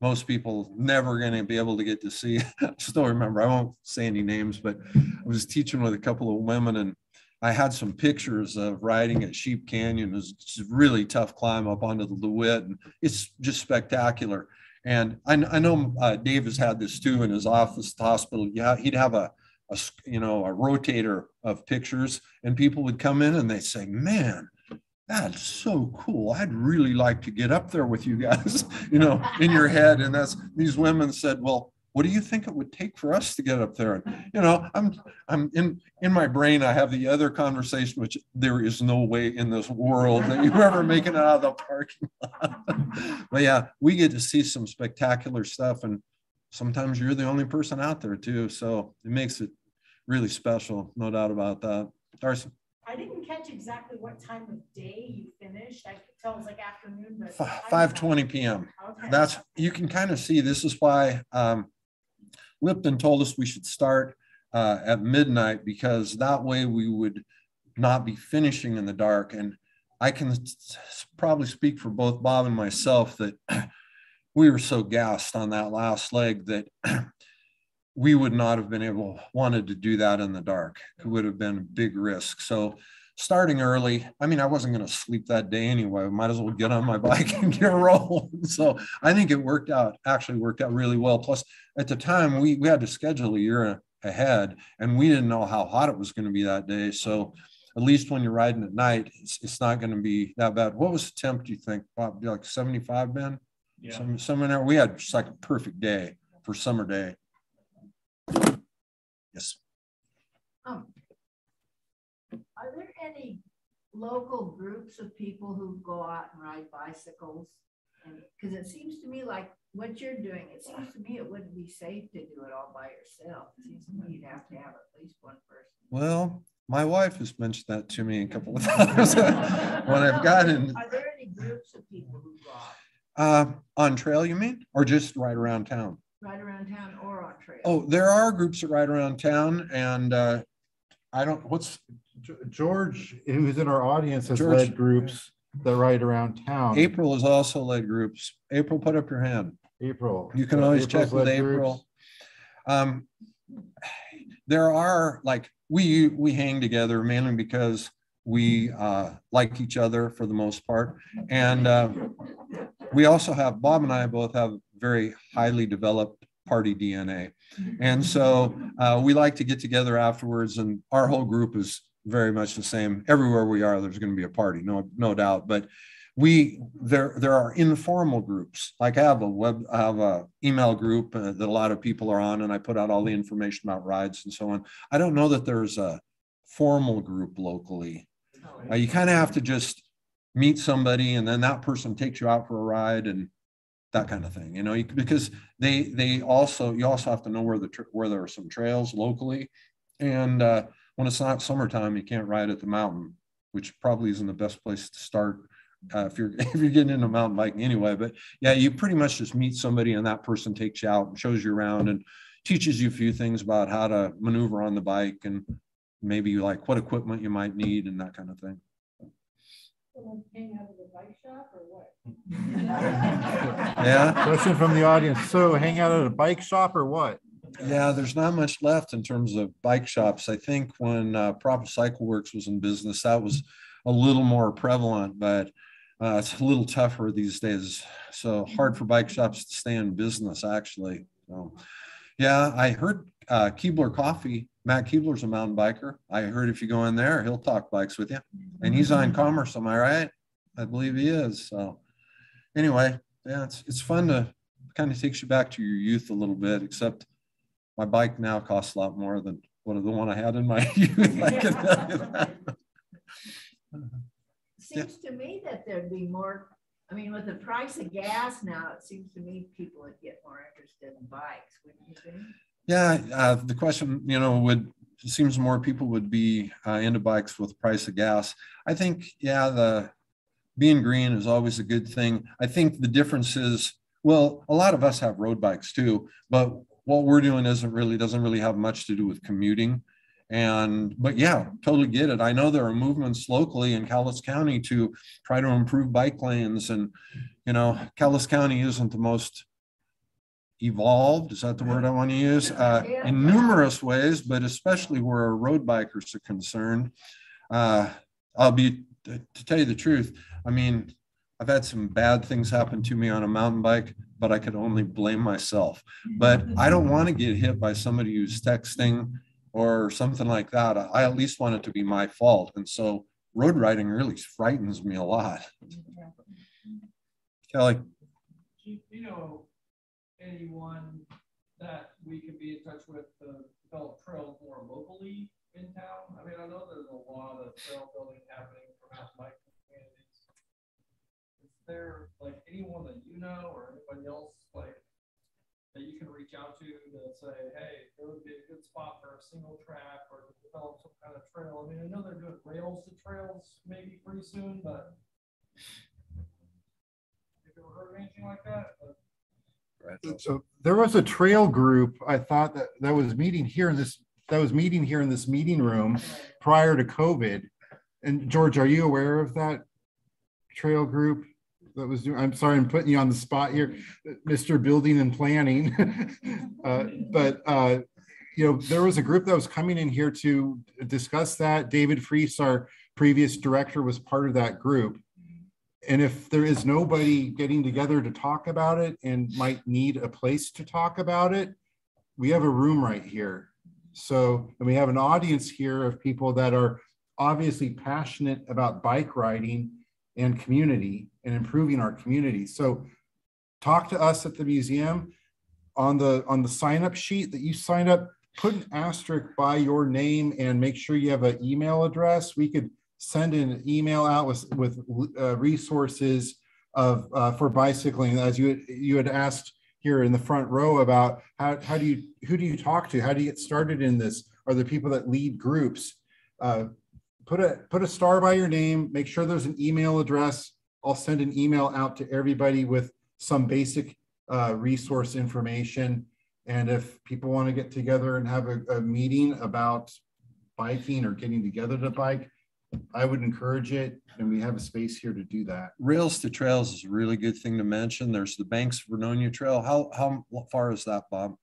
most people never going to be able to get to see. I still remember, I won't say any names, but I was teaching with a couple of women, and I had some pictures of riding at Sheep Canyon. It was just a really tough climb up onto the Lewitt, and it's just spectacular. And I know Dave has had this too in his office at the hospital. Yeah, he'd have a rotator of pictures, and people would come in and they'd say, man, that's so cool. I'd really like to get up there with you guys, in your head. And these women said, well, what do you think it would take for us to get up there? And, I'm in my brain, I have the other conversation, which there is no way in this world that you ever make it out of the parking lot. But yeah, we get to see some spectacular stuff. And sometimes you're the only person out there too. So it makes it really special. No doubt about that. Darcy. I didn't catch exactly what time of day you finished. I could tell it was like afternoon, but 5:20 p.m. Okay. You can kind of see, this is why Lipton told us we should start at midnight, because that way we would not be finishing in the dark. And I can probably speak for both Bob and myself that we were so gassed on that last leg that we would not have been wanted to do that in the dark. It would have been a big risk. So starting early, I mean, I wasn't going to sleep that day anyway. I might as well get on my bike and get rolling. So I think it actually worked out really well. Plus at the time we had to schedule a year ahead, and we didn't know how hot it was going to be that day. So at least when you're riding at night, it's not going to be that bad. What was the temp, do you think, Bob? Like 75, Ben? Yeah. Somewhere there. We had just like a perfect day for summer day. Yes. Are there any local groups of people who go out and ride bicycles? Because it seems to me like what you're doing, it seems to me it wouldn't be safe to do it all by yourself. It seems to me you'd have to have at least one person. Well, my wife has mentioned that to me a couple of times when I've gotten. Are there any groups of people who go out? On trail, you mean? Or just right around town? Right around town or on trail? Oh, there are groups that ride around town, and George, who's in our audience, has led groups that ride around town. April has also led groups. April, put up your hand. April. You can always check with April. There are, like, we hang together mainly because we like each other for the most part. And we also have, Bob and I both have very highly developed party DNA. And so we like to get together afterwards, and our whole group is very much the same. Everywhere we are, there's going to be a party, no doubt. But there are informal groups. Like I have a email group that a lot of people are on, and I put out all the information about rides and so on. I don't know that there's a formal group locally. You kind of have to just meet somebody, and then that person takes you out for a ride and that kind of thing, because you also have to know where there are some trails locally. And when it's not summertime, you can't ride at the mountain, which probably isn't the best place to start if you're getting into mountain biking anyway. But yeah, you pretty much just meet somebody, and that person takes you out and shows you around and teaches you a few things about how to maneuver on the bike, and maybe like what equipment you might need and that kind of thing. Hang out at the bike shop or what? Yeah. Question from the audience. So hang out at a bike shop or what? Yeah, there's not much left in terms of bike shops. I think when Proper Cycle Works was in business, that was a little more prevalent, but it's a little tougher these days. So hard for bike shops to stay in business, actually. So, yeah, I heard Keebler Coffee. Matt Keebler's a mountain biker. I heard if you go in there, he'll talk bikes with you. And he's on Commerce, am I right? I believe he is. So anyway, yeah, it's fun to kind of takes you back to your youth a little bit, except my bike now costs a lot more than the one I had in my youth. I can tell you that. Seems to me that there'd be more mean, with the price of gas now, it seems to me people would get more interested in bikes, wouldn't you think? Yeah, the question, it seems more people would be into bikes with the price of gas. I think, yeah, being green is always a good thing. I think the difference is, well, a lot of us have road bikes too, but what we're doing doesn't really have much to do with commuting. But yeah, totally get it. I know there are movements locally in Calais County to try to improve bike lanes, and Calais County isn't the most evolved, is that the word I want to use, in numerous ways, but especially where our road bikers are concerned. To tell you the truth, I mean, I've had some bad things happen to me on a mountain bike, but I could only blame myself. But I don't want to get hit by somebody who's texting or something like that. I at least want it to be my fault. And so road riding really frightens me a lot. Kelly. You know, anyone that we could be in touch with to develop trails more locally in town? I mean, I know there's a lot of trail building happening for mountain bike communities. Is there like anyone that you know or anybody else like that you can reach out to say, hey, there would be a good spot for a single track or to develop some kind of trail? I mean, I know they're doing rails to trails maybe pretty soon, but have you ever heard of anything like that? So there was a trail group, I thought that was meeting here in this meeting room prior to COVID. And George, are you aware of that trail group that was doing? I'm sorry, I'm putting you on the spot here, Mr. Building and Planning. There was a group that was coming in here to discuss that. David Freese, our previous director, was part of that group. And if there is nobody getting together to talk about it and might need a place to talk about it, we have a room right here. So, and we have an audience here of people that are obviously passionate about bike riding and community and improving our community. So talk to us at the museum. On the sign-up sheet that you signed up, put an asterisk by your name and make sure you have an email address. We could send an email out with resources for bicycling, as you had asked here in the front row about who do you talk to? How do you get started in this? Are there people that lead groups? Put a star by your name, make sure there's an email address. I'll send an email out to everybody with some basic resource information. And if people want to get together and have a meeting about biking or getting together to bike, I would encourage it, and we have a space here to do that. Rails to trails is a really good thing to mention. There's the Banks Vernonia Trail. How far is that, Bob?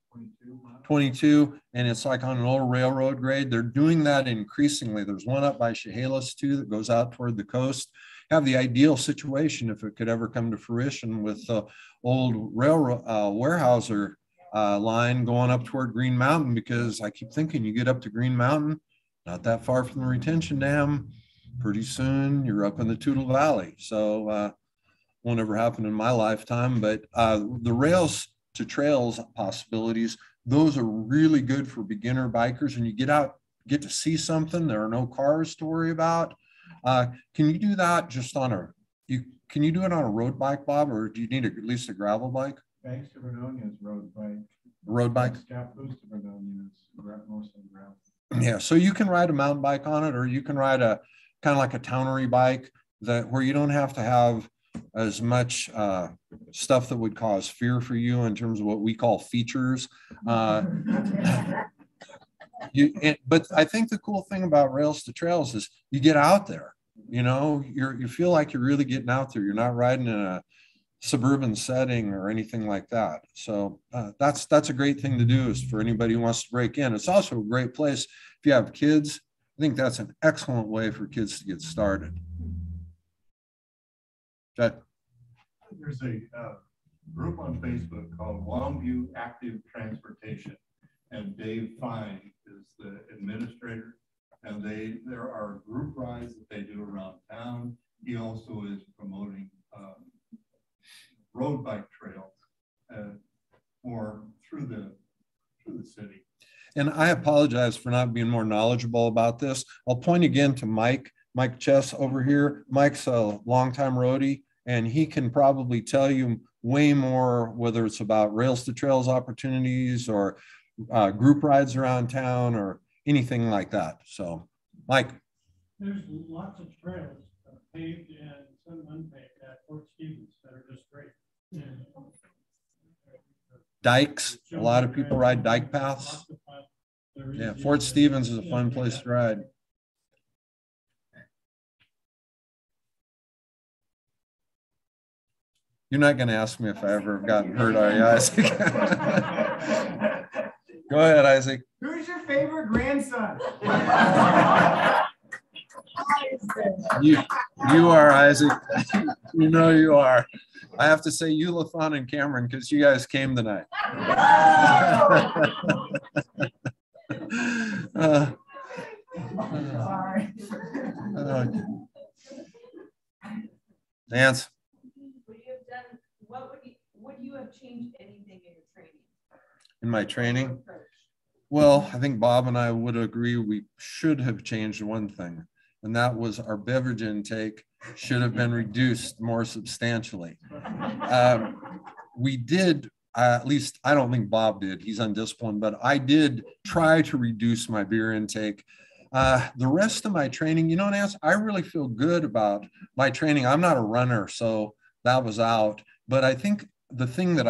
22, and it's like on an old railroad grade. They're doing that increasingly. There's one up by Chehalis too that goes out toward the coast. Have the ideal situation if it could ever come to fruition with the old railroad Weyerhaeuser line going up toward Green Mountain, because I keep thinking you get up to Green Mountain, not that far from the retention dam, pretty soon you're up in the Toutle Valley. So won't ever happen in my lifetime, but the rails to trails possibilities, those are really good for beginner bikers, and you get out, get to see something. There are no cars to worry about. Can you do that just on can you do it on a road bike, Bob, or do you need at least a gravel bike? Banks to Vernonia is road bike. Road bike? Scappoose to Vernonia is mostly gravel. Yeah, so you can ride a mountain bike on it, or you can ride a kind of like a townery bike where you don't have to have as much stuff that would cause fear for you in terms of what we call features. But I think the cool thing about rails to trails is you get out there, you feel like you're really getting out there. You're not riding in a suburban setting or anything like that. So that's a great thing to do, is for anybody who wants to break in. It's also a great place if you have kids. I think that's an excellent way for kids to get started. Okay. There's a group on Facebook called Longview Active Transportation, and Dave Fine is the administrator, and there are group rides that they do around town. He also is promoting road bike trails or through the city. And I apologize for not being more knowledgeable about this. I'll point again to Mike Chess over here. Mike's a longtime roadie, and he can probably tell you way more, whether it's about rails to trails opportunities or group rides around town or anything like that. So, Mike. There's lots of trails, paved and some unpaved at Fort Stevens that are just great. Dikes, a lot of people ride dike paths. Yeah, Fort Stevens is a fun place to ride. You're not going to ask me if I ever have gotten hurt, are you, Isaac? Go ahead, Isaac. Who's your favorite grandson? You are, Isaac. You know you are. I have to say you, LaFawn and Cameron, because you guys came tonight. Sorry. Nance. Would you have changed anything in your training? In my training? Well, I think Bob and I would agree we should have changed one thing, and that was our beverage intake should have been reduced more substantially. We did, at least I don't think Bob did, he's undisciplined, but I did try to reduce my beer intake. The rest of my training, you know, Nance, I really feel good about my training. I'm not a runner, so that was out. But I think the thing that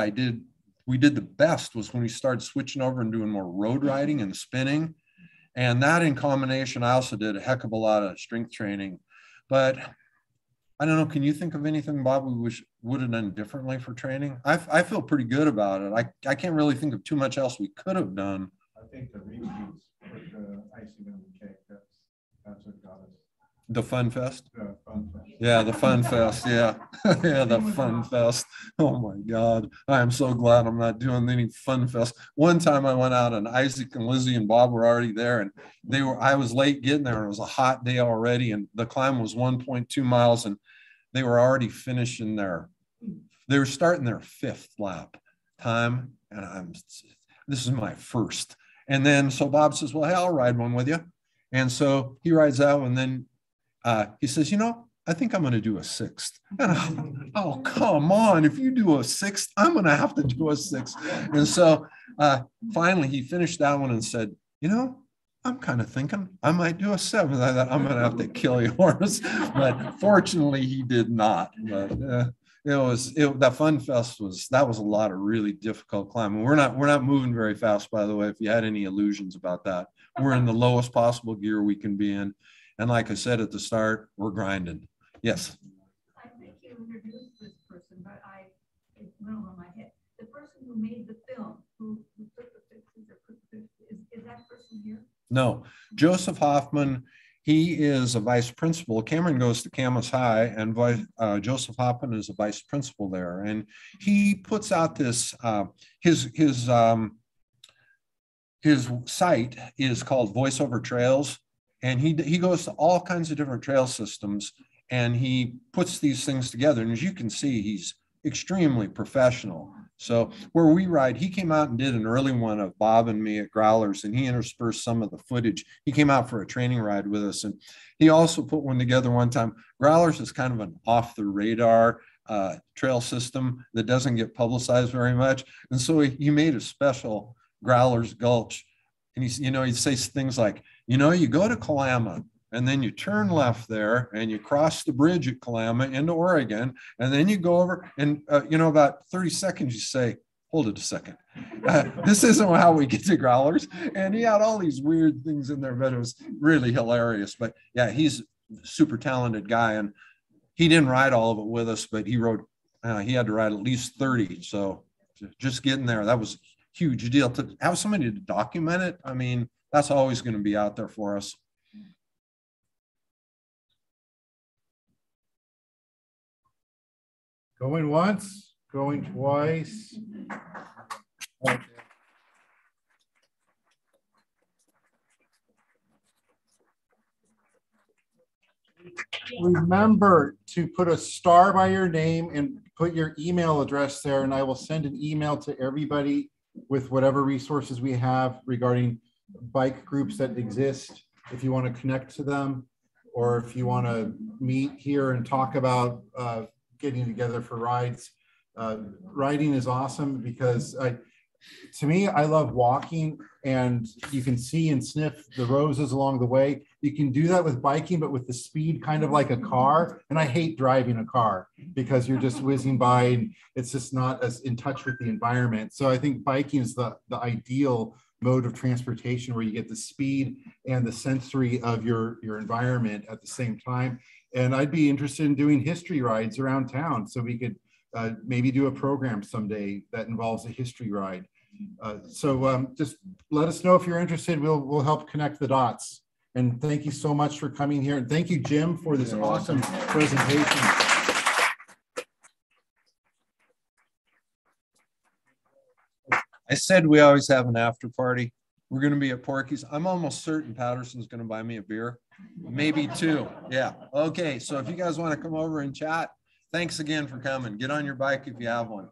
we did the best was when we started switching over and doing more road riding and spinning. And that in combination, I also did a heck of a lot of strength training. But I don't know, can you think of anything, Bob, we would have done differently for training? I feel pretty good about it. I can't really think of too much else we could have done. I think the repeats with the icing on the cake, that's what got us. The Fun Fest? The Fun Fest. Yeah, the Fun Fest, yeah. Yeah, the Fun Fest. Oh my God. I am so glad I'm not doing any Fun Fest. One time I went out and Isaac and Lizzie and Bob were already there, and I was late getting there, and it was a hot day already, and the climb was 1.2 miles, and they were already finishing they were starting their 5th lap time, and this is my first. And then so Bob says, well, hey, I'll ride one with you. And so he rides out, and then he says, you know, I think I'm going to do a 6th. And oh, come on. If you do a 6th, I'm going to have to do a 6th. And so finally he finished that one and said, you know, I'm kind of thinking I might do a 7th. I thought I'm going to have to kill you, Horace. But fortunately he did not. But that Fun Fest that was a lot of really difficult climbing. We're not moving very fast, by the way, if you had any illusions about that. We're in the lowest possible gear we can be in. And like I said at the start, we're grinding. Yes. I think you introduced this person, but it went over my head. The person who made the film, who took the pictures or put the pictures, is that person here? No, Joseph Hoffman. He is a vice principal. Cameron goes to Camas High, and Joseph Hoffman is a vice principal there. And he puts out this, his site is called Voice Over Trails. And he goes to all kinds of different trail systems, and he puts these things together. And as you can see, he's extremely professional. So where we ride, he came out and did an early one of Bob and me at Growlers, and he interspersed some of the footage. He came out for a training ride with us, and he also put one together one time. Growlers is kind of an off the radar trail system that doesn't get publicized very much. And so he made a special Growlers Gulch. And he'd say things like, you know, you go to Kalama and then you turn left there and you cross the bridge at Kalama into Oregon. And then you go over and, about 30 seconds, you say, hold it a second. This isn't how we get to Growlers. And he had all these weird things in there, but it was really hilarious. But yeah, he's a super talented guy. And he didn't ride all of it with us, but he had to ride at least 30. So just getting there, that was huge deal. To have somebody to document it, I mean, that's always going to be out there for us. Going once, going twice. Remember to put a star by your name and put your email address there, and I will send an email to everybody with whatever resources we have regarding bike groups that exist, if you want to connect to them, or if you want to meet here and talk about getting together for rides. Riding is awesome because to me, I love walking, and you can see and sniff the roses along the way. You can do that with biking, but with the speed kind of like a car. And I hate driving a car because you're just whizzing by and it's just not as in touch with the environment. So I think biking is the ideal mode of transportation where you get the speed and the sensory of your environment at the same time. And I'd be interested in doing history rides around town, so we could maybe do a program someday that involves a history ride. So just let us know if you're interested. We'll help connect the dots. And thank you so much for coming here. And thank you, Jim, for this awesome presentation. I said we always have an after party. We're going to be at Porky's. I'm almost certain Patterson's going to buy me a beer, maybe 2. Yeah. Okay. So if you guys want to come over and chat, thanks again for coming. Get on your bike if you have one.